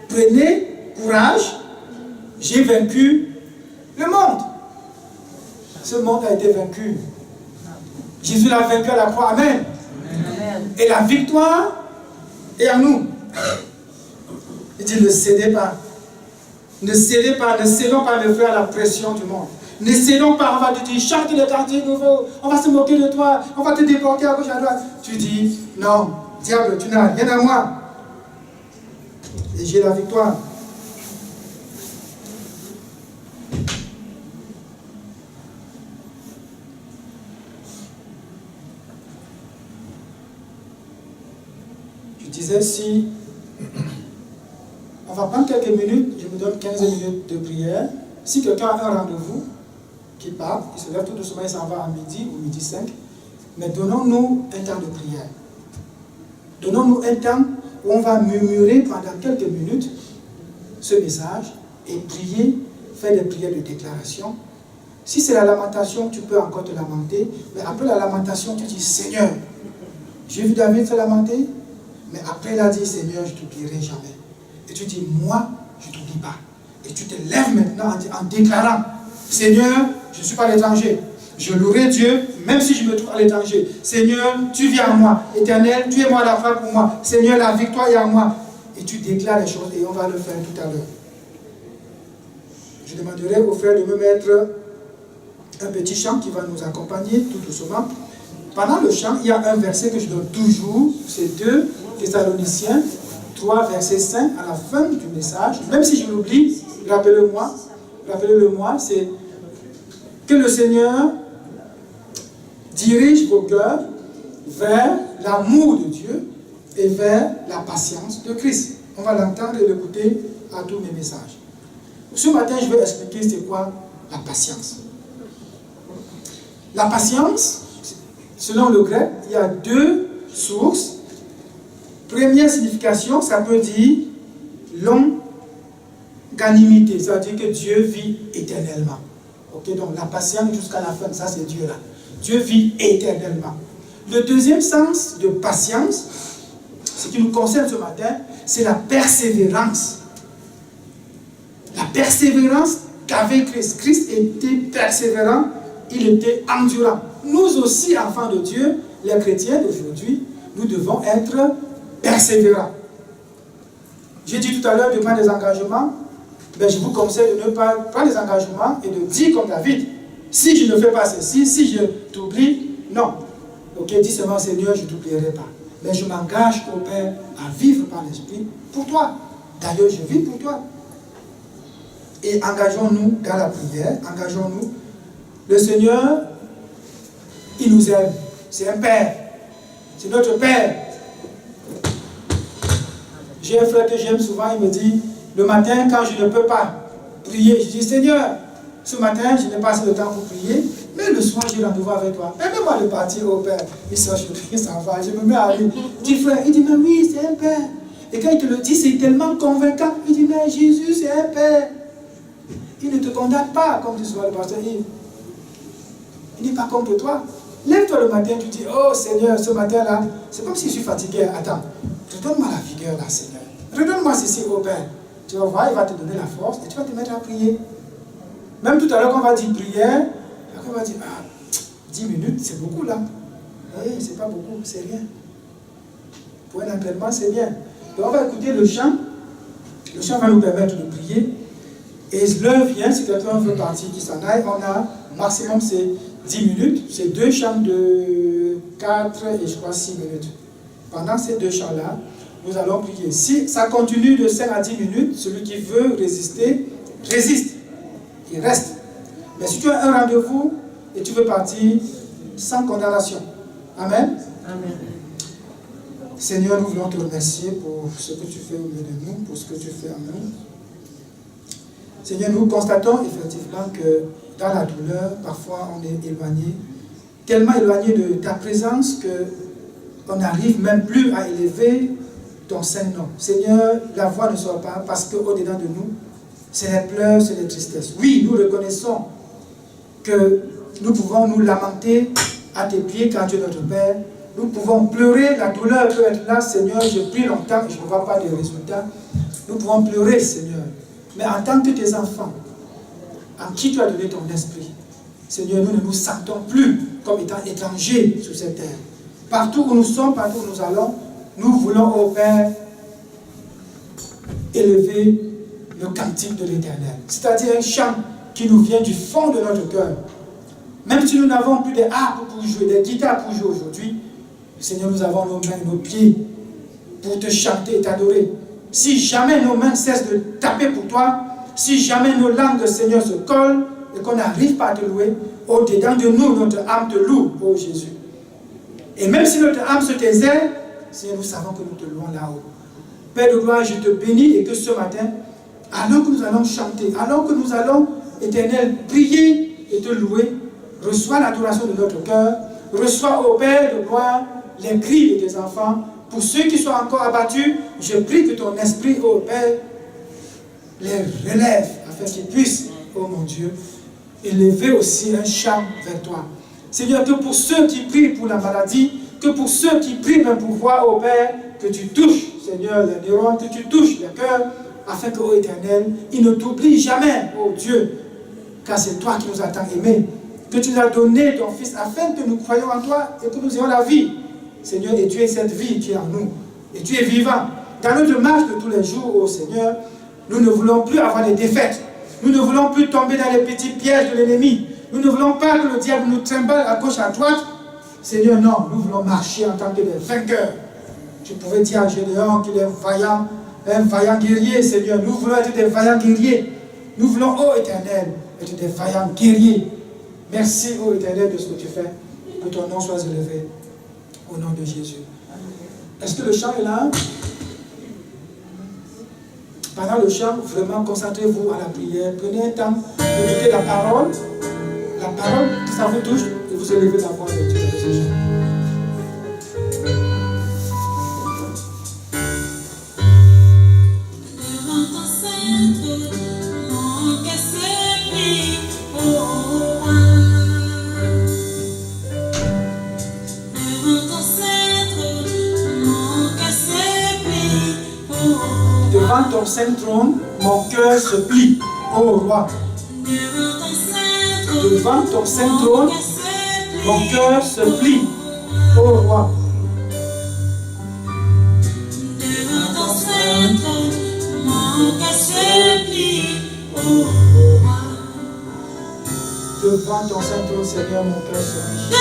Prenez courage. J'ai vaincu le monde. Ce monde a été vaincu. Jésus l'a vaincu à la croix. Amen. Amen. Et la victoire est en nous. Il dit, ne cédez pas. Ne cédez pas, ne cédons pas, mes frères, à la pression du monde. Ne cédons pas, on va te dire, chante les cantiques nouveaux, on va se moquer de toi, on va te déporter à gauche à droite. Tu dis, non, diable, tu n'as rien à moi. Et j'ai la victoire. disais, si on va prendre quelques minutes, je me donne 15 minutes de prière. Si quelqu'un a un rendez-vous, qui part, il se lève tout doucement, il s'en va à midi ou midi 5. Mais donnons-nous un temps de prière. Donnons-nous un temps où on va murmurer pendant quelques minutes ce message et prier, faire des prières de déclaration. Si c'est la lamentation, tu peux encore te lamenter, mais après la lamentation, tu dis, Seigneur, j'ai vu David se lamenter, mais après il a dit, Seigneur, je ne t'oublierai jamais. Et tu dis, moi, je ne t'oublie pas. Et tu te lèves maintenant en déclarant, Seigneur, je ne suis pas l'étranger. Je louerai Dieu, même si je me trouve à l'étranger. Seigneur, tu viens à moi. Éternel, tu es moi la foi pour moi. Seigneur, la victoire est à moi. Et tu déclares les choses et on va le faire tout à l'heure. Je demanderai aux frères de me mettre un petit chant qui va nous accompagner tout doucement. Pendant le chant, il y a un verset que je donne toujours. C'est 2 Thessaloniciens 3, verset 5, à la fin du message. Même si je l'oublie, rappelez-le-moi, c'est que le Seigneur dirige vos cœurs vers l'amour de Dieu et vers la patience de Christ. On va l'entendre et l'écouter à tous mes messages. Ce matin, je vais expliquer c'est quoi la patience. La patience, selon le grec, il y a 2 sources. Première signification, ça peut dire longanimité, c'est-à-dire que Dieu vit éternellement. Ok, donc la patience jusqu'à la fin, ça c'est Dieu là. Dieu vit éternellement. Le deuxième sens de patience, ce qui nous concerne ce matin, c'est la persévérance. La persévérance qu'avait Christ. Christ était persévérant, il était endurant. Nous aussi, enfants de Dieu, les chrétiens d'aujourd'hui, nous devons être persévérants. J'ai dit tout à l'heure de prendre des engagements. Ben, je vous conseille de ne pas prendre des engagements et de dire comme David, si je ne fais pas ceci, si je t'oublie, non. Ok, dis seulement Seigneur, je ne t'oublierai pas. Mais je m'engage au Père à vivre par l'Esprit pour toi. D'ailleurs, je vis pour toi. Et engageons-nous dans la prière, engageons-nous. Le Seigneur, il nous aime. C'est un Père. C'est notre Père. J'ai un frère que j'aime souvent, il me dit, le matin, quand je ne peux pas prier, je dis, Seigneur, ce matin, je n'ai pas assez de temps pour prier, mais le soir, j'ai rendez-vous avec toi. Permets-moi de partir au Père. Il s'en va, je me mets à rire. Je dis, frère, il dit, mais oui, c'est un Père. Et quand il te le dit, c'est tellement convaincant. Il dit, mais Jésus, c'est un Père. Il ne te condamne pas, comme dit souvent le pasteur Yves. Il n'est pas contre toi. Lève-toi le matin, tu dis, oh Seigneur, ce matin-là, c'est comme si je suis fatigué. Attends, redonne-moi la vigueur là, Seigneur. Redonne-moi ceci au Père. Tu vas voir, il va te donner la force et tu vas te mettre à prier. Même tout à l'heure, quand on va dire prière, on va dire, 10 minutes, c'est beaucoup là. Oui, c'est pas beaucoup, c'est rien. Pour un entraînement, c'est bien. Donc on va écouter le chant. Le chant va nous permettre de prier. Et l'heure vient, si quelqu'un veut partir, qui s'en aille, on a maximum c'est 10 minutes. C'est 2 chants de 4 et je crois 6 minutes. Pendant ces 2 chants-là, nous allons prier. Si ça continue de 5 à 10 minutes, celui qui veut résister, résiste. Il reste. Mais si tu as un rendez-vous et tu veux partir sans condamnation. Amen. Amen. Seigneur, nous voulons te remercier pour ce que tu fais au milieu de nous, pour ce que tu fais en nous. Seigneur, nous constatons effectivement que dans la douleur, parfois on est éloigné, tellement éloigné de ta présence qu'on n'arrive même plus à élever ton Saint-Nom. Seigneur, la voix ne sort pas parce qu'au-dedans de nous, c'est les pleurs, c'est les tristesses. Oui, nous reconnaissons que nous pouvons nous lamenter à tes pieds quand tu es notre Père. Nous pouvons pleurer, la douleur peut être là, Seigneur, je prie longtemps et je ne vois pas de résultats. Nous pouvons pleurer, Seigneur. Mais en tant que tes enfants, en qui tu as donné ton esprit, Seigneur, nous ne nous sentons plus comme étant étrangers sur cette terre. Partout où nous sommes, partout où nous allons, nous voulons, ô Père, élever le cantique de l'Éternel. C'est-à-dire un chant qui nous vient du fond de notre cœur. Même si nous n'avons plus des harpes pour jouer, des guitares pour jouer aujourd'hui, Seigneur, nous avons nos mains et nos pieds pour te chanter et t'adorer. Si jamais nos mains cessent de taper pour toi, si jamais nos langues, Seigneur, se collent et qu'on n'arrive pas à te louer, au-dedans de nous, notre âme te loue, ô Jésus. Et même si notre âme se taisait, Seigneur, nous savons que nous te louons là-haut. Père de gloire, je te bénis et que ce matin, alors que nous allons chanter, alors que nous allons, Éternel, prier et te louer, reçois l'adoration de notre cœur, reçois, ô Père de gloire, les cris de tes enfants. Pour ceux qui sont encore abattus, je prie que ton esprit, ô Père, les relève afin qu'ils puissent, ô mon Dieu, élever aussi un chant vers toi. Seigneur, que pour ceux qui prient pour la maladie, que pour ceux qui prient même pour voir, ô Père, que tu touches, Seigneur, les neurones, que tu touches les cœurs, afin que, ô Éternel, ils ne t'oublient jamais, ô Dieu, car c'est toi qui nous as tant aimés, que tu nous as donné ton Fils, afin que nous croyions en toi et que nous ayons la vie. Seigneur, et tu es cette vie qui est en nous, et tu es vivant. Dans notre marche de tous les jours, ô Seigneur, nous ne voulons plus avoir des défaites. Nous ne voulons plus tomber dans les petits pièges de l'ennemi. Nous ne voulons pas que le diable nous trimballe à gauche, à droite. Seigneur, non, nous voulons marcher en tant que des vainqueurs. Tu pouvais dire à Gédéon qu'il est un vaillant guerrier, Seigneur. Nous voulons être des vaillants guerriers. Nous voulons, ô Éternel, être des vaillants guerriers. Merci, ô Éternel, de ce que tu fais. Que ton nom soit élevé. Au nom de Jésus. Est-ce que le chant est là? Pendant le chant, vraiment concentrez-vous à la prière. Prenez un temps d'écouter la parole. La parole, ça vous touche et vous élevez la voix de Dieu dans ce chant. Devant ton saint trône, mon cœur se plie, ô roi. Devant ton saint trône, mon cœur se plie, ô roi. Devant ton saint trône, mon cœur se plie, ô roi. Devant ton saint trône, Seigneur, mon cœur se plie.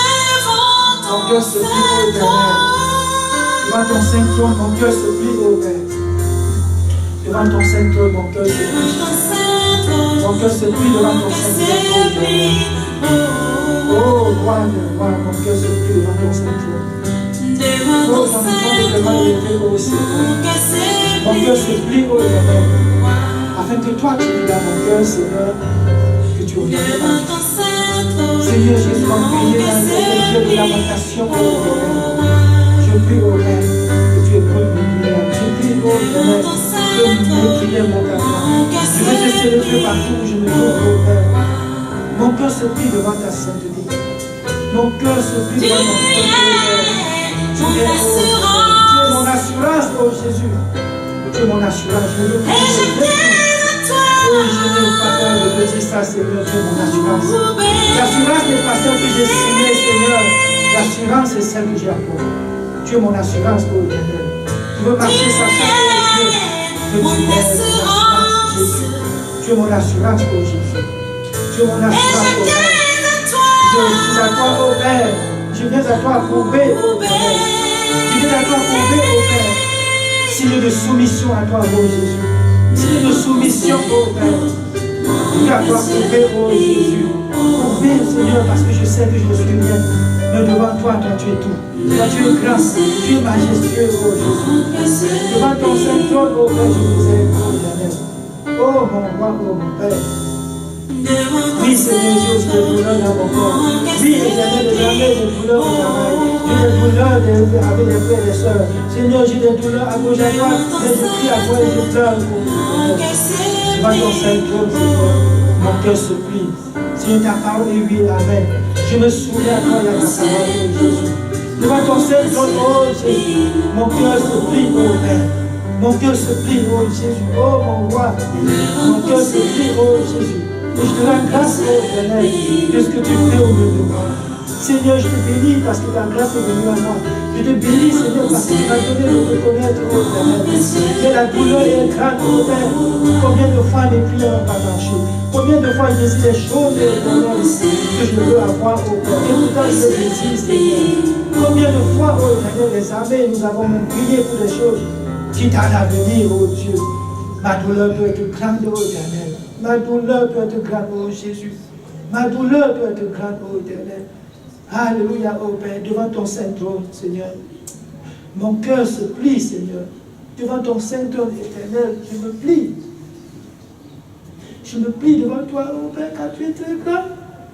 Mon cœur se plie, ô Éternel. Devant ton saint trône, mon cœur se plie, ô Père. Devant ton saint trône, mon cœur se plie. Mon cœur se plie devant ton saint trône. Oh, roi de roi, mon cœur se plie devant ton saint trône. Oh, ton enfant est vraiment élevé au Seigneur. Mon cœur se plie, ô Éternel. Afin que toi, tu vis dans mon cœur, Seigneur, que tu reviennes dans ma vie. Seigneur Jésus, comme prié dans le Dieu de lamentation, ô Éternel. Je prie, ô Père, que tu écoutes mes prières. Je prie, ô Éternel, que mes prières montent à toi. Je veux te célébrer partout où je me trouve, ô Père. Mon cœur se plie devant ta sainteté. Mon cœur se plie devant ton sainteté. Tu es mon assurance, ô Jésus. Tu es mon assurance. Je veux oh, je n'ai pas peur de te dire ça, Seigneur. Tu es mon assurance. L'assurance n'est pas celle que j'ai signée, Seigneur. L'assurance est celle que j'ai apportée. Tu es mon assurance, ô Éternel. Je veux marcher sans chaque Dieu. Que tu es mon assurance, Jésus. Tu es mon assurance, ô Jésus. Tu es mon assurance, ô Père. Je suis à toi, ô Père. Je viens à toi pour obéir, ô Père. Je viens à toi pour obéir, ô Père. Signe de soumission à toi, ô Jésus. Signe de soumission, ô Père. Je viens à toi pour obéir, ô Jésus. Obéir, Seigneur, parce que je sais que je suis bien. Mais devant toi, toi, tu es tout. Toi, tu es grand. Tu es majestueux, ô Jésus. Devant ton saint trône, ô Père, je vous aime, ô Éternel. Oh mon roi, oh mon Père. Oui, Seigneur Jésus, j'ai des douleurs dans mon corps. Oui, Éternel, jamais des douleurs au travail. J'ai des douleurs avec les frères et les sœurs. Seigneur, j'ai des douleurs à gauche à droite. Mais je prie à toi et je pleure pour vous. Devant ton saint trône, Seigneur, mon cœur se plie. Seigneur, ta parole est oui, amen. Je me souviens à toi, il y a ta parole, oh Jésus. Devant ton saint trône, oh Jésus, mon cœur se plie, oh Père. Mon cœur se plie, oh Jésus, oh mon roi. Mon cœur se plie, oh Jésus. Et je te rends grâce, oh Éternel, de ce que tu fais au milieu de moi. Seigneur, je te bénis parce que ta grâce est venue à moi. Je te bénis, Seigneur, parce que tu m'as donné de te connaître, oh Éternel. Que la douleur est grande, oh Père. Combien de fois mes prières n'ont pas marché. Combien de fois il désire des choses, Éternel, que je veux avoir, oh Père. Et pourtant je le désire, Seigneur. Combien de fois, oh Éternel, les armées, nous avons même prié pour des choses qui tardent à venir, oh Dieu. Ma douleur peut être grande, oh Éternel. Ma douleur peut être grande, oh Jésus. Ma douleur peut être grande, oh Éternel. Alléluia, oh Père, devant ton saint trône, Seigneur. Mon cœur se plie, Seigneur. Devant ton Saint-Homme éternel, je me plie. Je me plie devant toi, oh Père, car tu es très grand,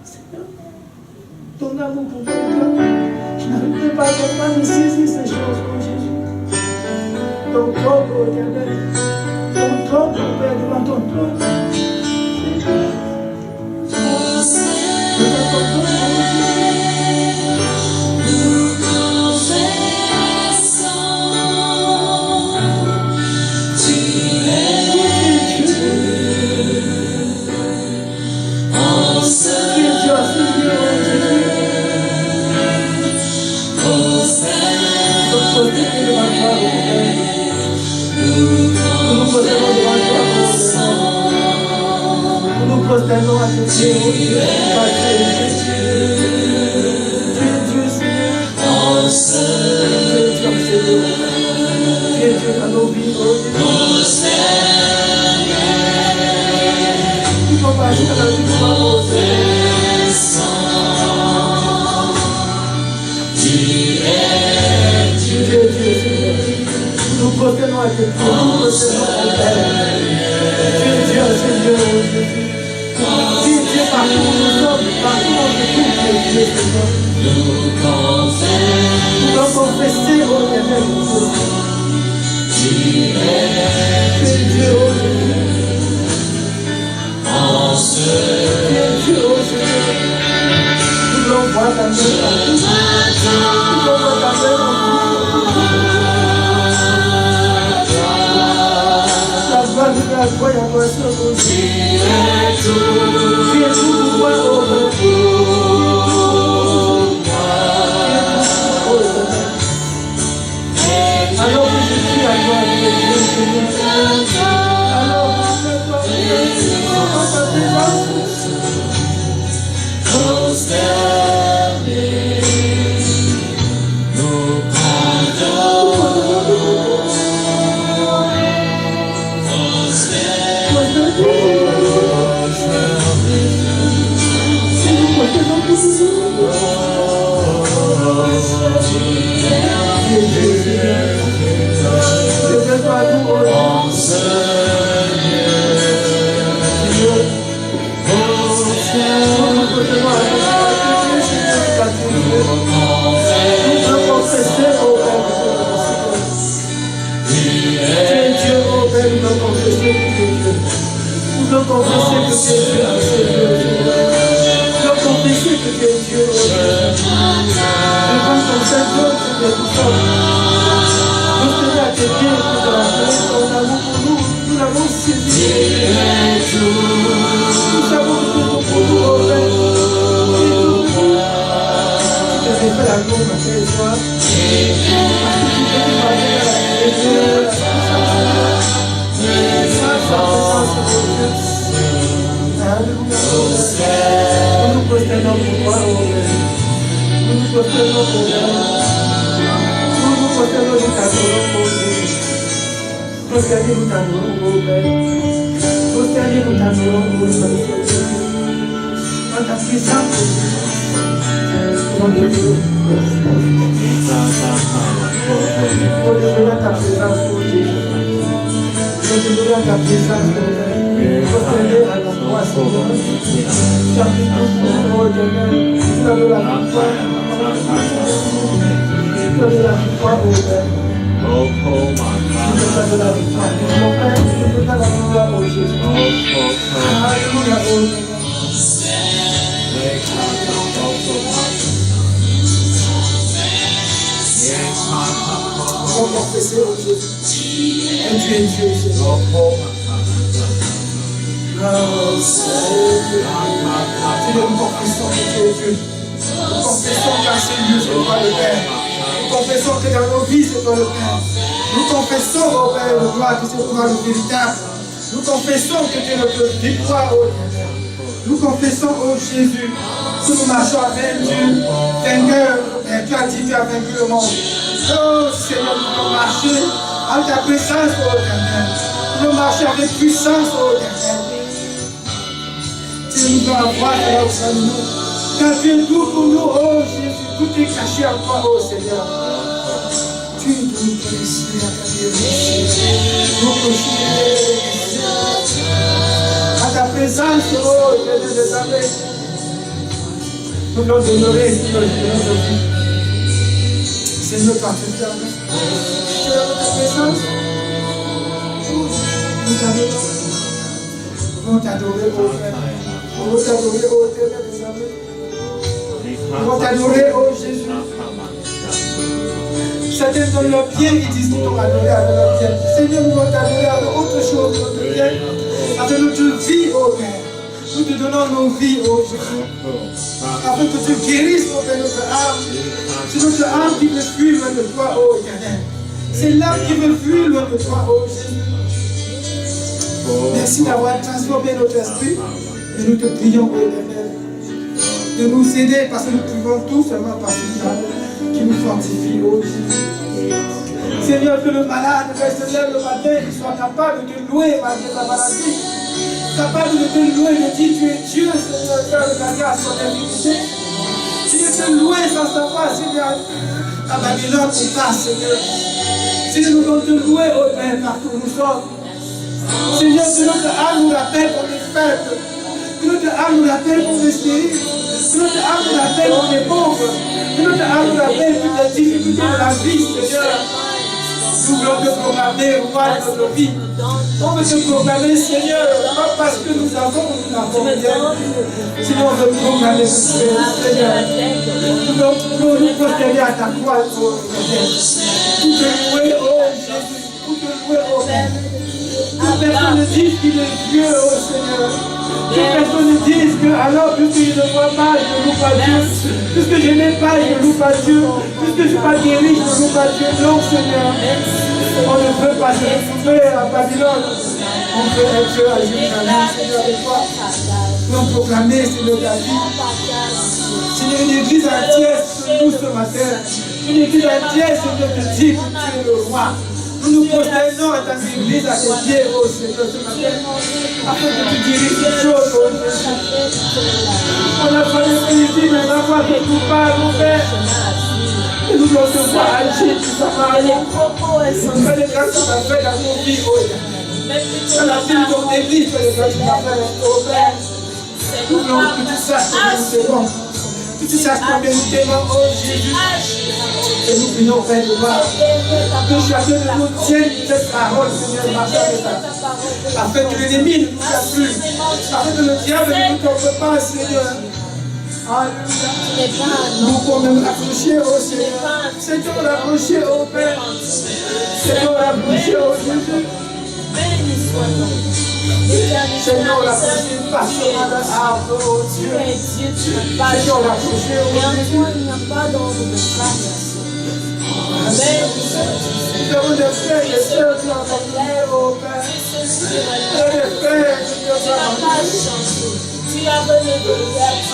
Seigneur. Ton amour pour moi est grand. Je n'arrive pas à comprendre de saisir ces choses, oh Jésus. Ton trône, oh éternel. Ton trône, oh Père, devant ton trône. Seigneur. Devant ton trône, oh Jésus. Nous prosternons à tes pieds, oh Dieu, tu es Dieu, Seigneur. Tu es Dieu, Seigneur. Tu es Dieu dans nos vies, oh Dieu. Tu peux passer à la victoire, oh Seigneur. Tu es Dieu, Seigneur. Nous prosternons à tes pieds, nous prosternons à tes pieds. Tu es Dieu, Seigneur, oh Jésus. Tu es Dieu partout où nous sommes, partout où nous sommes, tu es Dieu, Seigneur. Nous devons confesser, oh Éternel, tu es Dieu, oh Jésus. Tu es Dieu, oh Seigneur. Nous devons voir ta main partout. Nous devons voir ta main partout. La joie et l'adoration, oh Dieu. Tu es tout pour moi, oh Père. Alors que je suis à toi, Dieu, Seigneur. Alors que je suis dans ta présence. Nous devons confesser que tu es Dieu, nous devons confesser que tu es Dieu, devant ton Saint-Homme, tu es tout seul. Nous tenons à tes pieds, nous avons ton amour pour nous, nous l'avons saisi. Nous savons que tout pour nous, oh Père, tu te révèles à nous, ma chère joie, parce que tu te révèles à la puissance. Nous nous prosternons pour toi, oh Père. Nous nous prosternons pour toi. Nous nous prosternons, nous t'adorons, oh Dieu. Prosternez, nous t'adorons, oh Père. Prosternez, nous t'adorons, oh Dieu. Dans ta puissance, oh Dieu. Oh Dieu, dans ta présence, oh Dieu. Je te donne ta présence, prosternez à la croix, Seigneur. Tu as pris tout pour nous, Éternel. Tu as donné la victoire. Tu as donné la victoire, ô Père. Tu as donné la victoire. Mon Père, tu te donnes la victoire, ô Jésus. Alléluia, ô on va confesser, ô Jésus. Et tu es Dieu, Seigneur. Nous confessons que tu es Dieu. Nous confessons qu'à ces lieux, c'est toi le Père. Nous confessons que dans nos vies, c'est toi le Père. Nous confessons, ô Père de gloire, que c'est toi le véritable. Nous confessons que tu es notre victoire, ô Dieu. Nous confessons, ô Jésus, que nous marchons avec Dieu, vainqueur. Tu as dit, tu as vaincu le monde. Oh Seigneur, nous allons marcher en ta présence, ô Éternel. Nous allons marcher avec puissance, ô Éternel. Tu nous dois avoir là au sein de nous. Car tu es tout pour nous, oh Jésus. Tout est caché en toi, oh Seigneur. Tu tu de nous connaisser à ta vérité. À ta présence, oh Éternel des armées, nous voulons t'honorer tout le jour de notre vie. Seigneur, par tes termes, c'est ta présence. Nous t'adorons. Nous voulons t'adorer, oh Père. Nous voulons t'adorer, oh Éternel des armées. Nous voulons t'adorer, oh Jésus. Certains donnent leur bien, ils disent qu'ils t'ont adoré avec leur bien. Seigneur, nous voulons t'adorer avec autre chose que notre bien. Avec notre vie, oh Père. Nous te donnons nos vies, oh Jésus. Afin que tu guérisses, oh Père, notre âme. C'est notre âme qui veut fuir loin de toi, oh Éternel. C'est l'âme qui veut fuir loin de toi, oh Jésus. Merci d'avoir transformé notre esprit. Et nous te prions, oh Éternel, de nous aider parce que nous pouvons tout seulement par ce qui nous fortifie, oh Jésus. Seigneur, que le malade se lève le matin, qu'il soit capable de te louer malgré sa maladie. Capable de te louer, de dire tu es Dieu, Seigneur, faire le grâce à son divinité. Tu de te louer sans savoir, Seigneur, à Babylone ou pas, Seigneur. Seigneur, nous voulons te louer, oh Père, partout où nous sommes. Seigneur, que notre âme nous rappelle qu'on est faible. Que notre âme nous rappelle qu'on est stérile. Que notre âme nous rappelle qu'on est pauvre. Que notre âme nous rappelle toutes les difficultés de la vie, Seigneur. Nous voulons te proclamer, roi de notre vie. On veut te proclamer, Seigneur, pas parce que nous avons bien. Sinon, on veut proclamer, Seigneur. Nous voulons nous prosterner à ta croix, oh Seigneur. Pour te louer, oh Jésus. Pour te louer, oh Père. Que personne ne dise qu'il est Dieu, oh Seigneur. Que personne ne dise que alors, puisque je ne vois pas, je ne loue pas Dieu. Puisque je n'ai pas, je ne loue pas Dieu. Puisque je ne suis pas guéri, je ne loue pas Dieu. Non, Seigneur. On ne veut pas se retrouver à Babylone. On veut être à Jérusalem, Seigneur, avec toi. Nous allons proclamer, Seigneur, ta vie. Seigneur, une église entière se loue ce matin. Une église entière, Seigneur, te dit que tu es le roi. Nous nous prosternons à ta église, à tes pieds, oh Seigneur, ce matin, afin que tu diriges les choses, oh Jésus. On a fallu ici, mais la foi que tu parles, mon Père. Et nous voulons te voir agir, tu s'en fais les grâces que tu as fait dans nos vies, oh Dieu. Dans la vie de ton église, fais les grâces que tu as fait, oh Père. Nous voulons que tu saches que nous t'aimons. Que tu saches combien nous t'aimons, oh Jésus. Et nous prions, Père, de voir que chacun de nous tienne cette parole, Seigneur, marchant de ça. Afin que l'ennemi ne nous fasse plus. Afin que le diable ne nous tombe pas, Seigneur. Alléluia. Nous pouvons même l'accrocher, oh Seigneur. Seigneur, l'accrocher, oh Père. Seigneur, l'accrocher, oh Jésus. Seigneur, l'accrocher passionnément dans l'arbre, oh Dieu. Seigneur, l'accrocher, oh Jésus. Nous avons des frères et des sœurs qui ont abandonné, oh Père. Des frères qui ont abandonné. Tu as donné de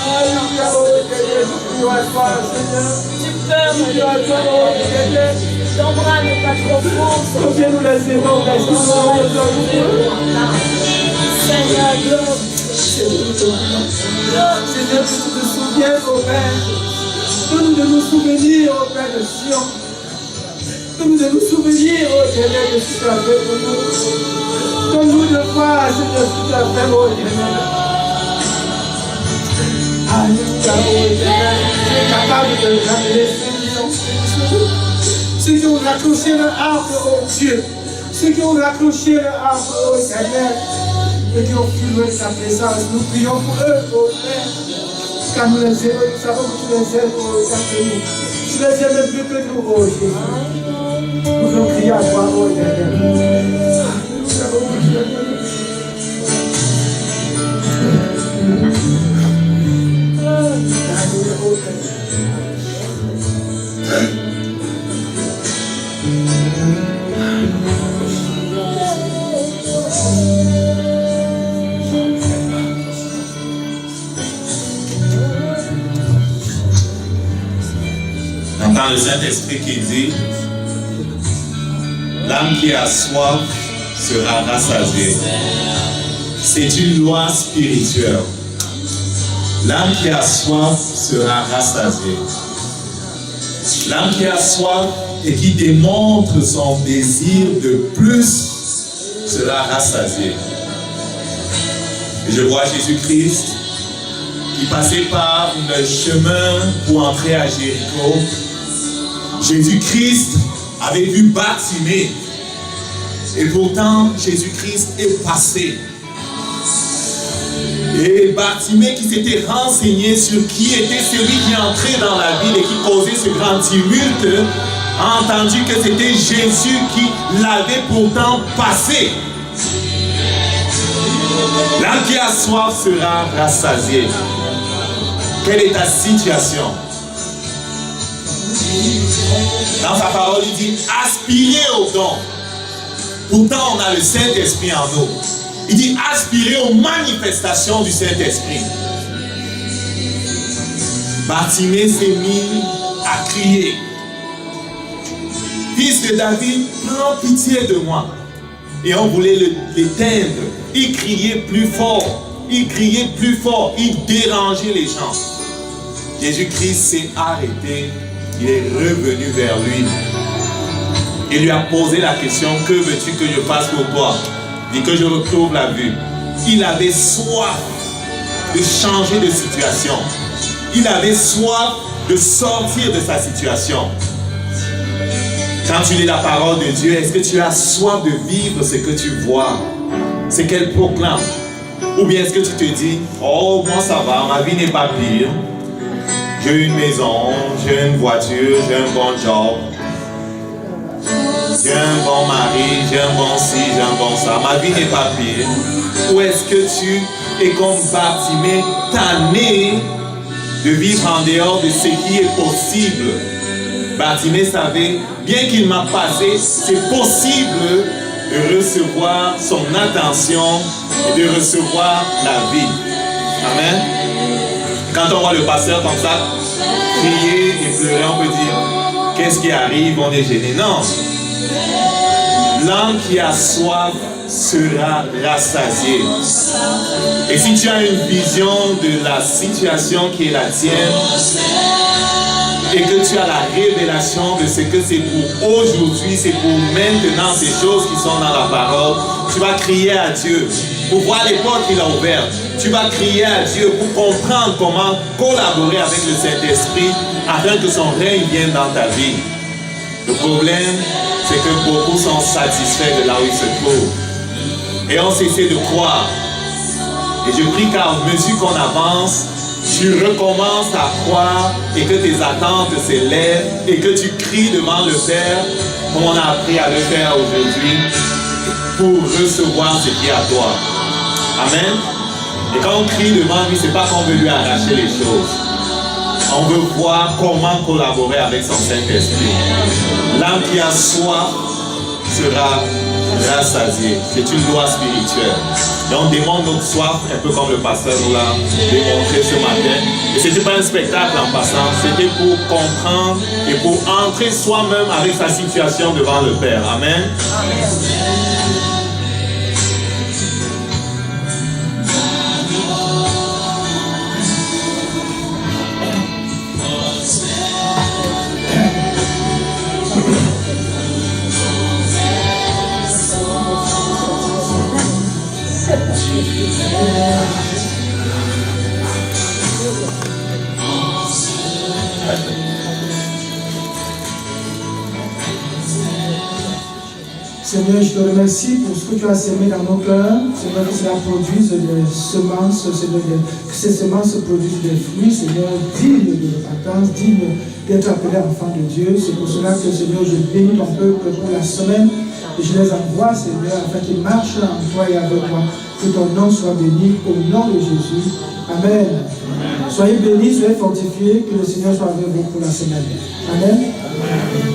Alléluia, oh Éternel, nous prions à toi, Seigneur. Tu peux me donner, ton bras n'est pas trop fort. Combien nous les aimons, parce que nous avons besoin de Seigneur, Seigneur, que tu te souviennes, oh Père. Donne-nous de nous souvenir, oh Père de Sion. Donne-nous de nous souvenir, oh Éternel, de ce que tu as fait pour nous. Donne-nous de voir, Seigneur, ce que tu as fait, oh Éternel. Alléluia, oh Éternel. Tu es capable de ramener ceux qui ont raccroché leur arbre, oh Dieu. Ceux qui ont raccroché leur arbre, oh Éternel. Et qui ont fui de ta présence. Nous prions pour eux, oh Père. Car nous les aimons, nous savons que tu les aimes, oh Éternel. Tu les aimes plus que nous, oh Jésus. Nous voulons crier à toi, oh Éternel. J'entends le Saint-Esprit qui dit, l'âme qui a soif sera rassasiée. C'est une loi spirituelle. L'âme qui a soif sera rassasiée. L'âme qui a soif et qui démontre son désir de plus sera rassasié. Et je vois Jésus-Christ qui passait par le chemin pour entrer à Jéricho. Jésus-Christ avait vu Bartimée. Et pourtant, Jésus-Christ est passé. Et Bartimée qui s'était renseigné sur qui était celui qui entrait dans la ville et qui causait ce grand tumulte, a entendu que c'était Jésus qui l'avait pourtant passé. L'âme qui a soif sera rassasiée. Quelle est ta situation? Dans sa parole, il dit aspirez au don. Pourtant, on a le Saint-Esprit en nous. Il dit aspirez aux manifestations du Saint-Esprit. Bartimée s'est mis à crier. Fils de David, prends pitié de moi. Et on voulait l'éteindre. Il criait plus fort. Il criait plus fort. Il dérangeait les gens. Jésus-Christ s'est arrêté. Il est revenu vers lui. Il lui a posé la question, que veux-tu que je fasse pour toi? Il dit que je retrouve la vue. Il avait soif de changer de situation. Il avait soif de sortir de sa situation. Quand tu lis la parole de Dieu, est-ce que tu as soif de vivre ce que tu vois, ce qu'elle proclame? Ou bien est-ce que tu te dis, oh moi ça va, ma vie n'est pas pire. J'ai une maison, j'ai une voiture, j'ai un bon job. J'ai un bon mari, j'ai un bon ci, j'ai un bon ça. Ma vie n'est pas pire. Ou est-ce que tu es comme Bartimée, tanné de vivre en dehors de ce qui est possible? Bartimée savait, bien qu'il m'a passé, c'est possible de recevoir son attention et de recevoir la vie. Amen. Quand on voit le pasteur comme ça, crier et pleurer, on peut dire, qu'est-ce qui arrive? On est gêné. Non. L'âme qui a soif sera rassasiée. Et si tu as une vision de la situation qui est la tienne, et que tu as la révélation de ce que c'est pour aujourd'hui, c'est pour maintenant, ces choses qui sont dans la parole, tu vas crier à Dieu pour voir les portes qu'il a ouvertes. Tu vas crier à Dieu pour comprendre comment collaborer avec le Saint-Esprit afin que son règne vienne dans ta vie. Le problème, c'est que beaucoup sont satisfaits de là où ils se trouvent. Et on cessé de croire. Et je prie qu'à mesure qu'on avance, tu recommences à croire et que tes attentes s'élèvent et que tu cries devant le Père comme on a appris à le faire aujourd'hui pour recevoir ce qui est à toi. Amen. Et quand on crie devant lui, c'est pas qu'on veut lui arracher les choses. On veut voir comment collaborer avec son Saint-Esprit. L'âme qui a soif sera rassasiée. C'est une loi spirituelle. Et on demande notre soif, un peu comme le pasteur nous l'a démontré ce matin. Et ce n'était pas un spectacle en passant, c'était pour comprendre et pour entrer soi-même avec sa situation devant le Père. Amen. Seigneur, je te remercie pour ce que tu as semé dans nos cœurs. Seigneur, que cela produise des semences, Seigneur, que ces semences produisent des fruits, Seigneur, dignes de repentance, dignes d'être appelés enfants de Dieu. C'est pour cela que, Seigneur, je bénis ton peuple pour la semaine et je les envoie, Seigneur, afin qu'ils marchent en toi et avec moi. Que ton nom soit béni au nom de Jésus. Amen. Soyez bénis, soyez fortifiés, que le Seigneur soit avec vous pour la semaine. Amen. Amen.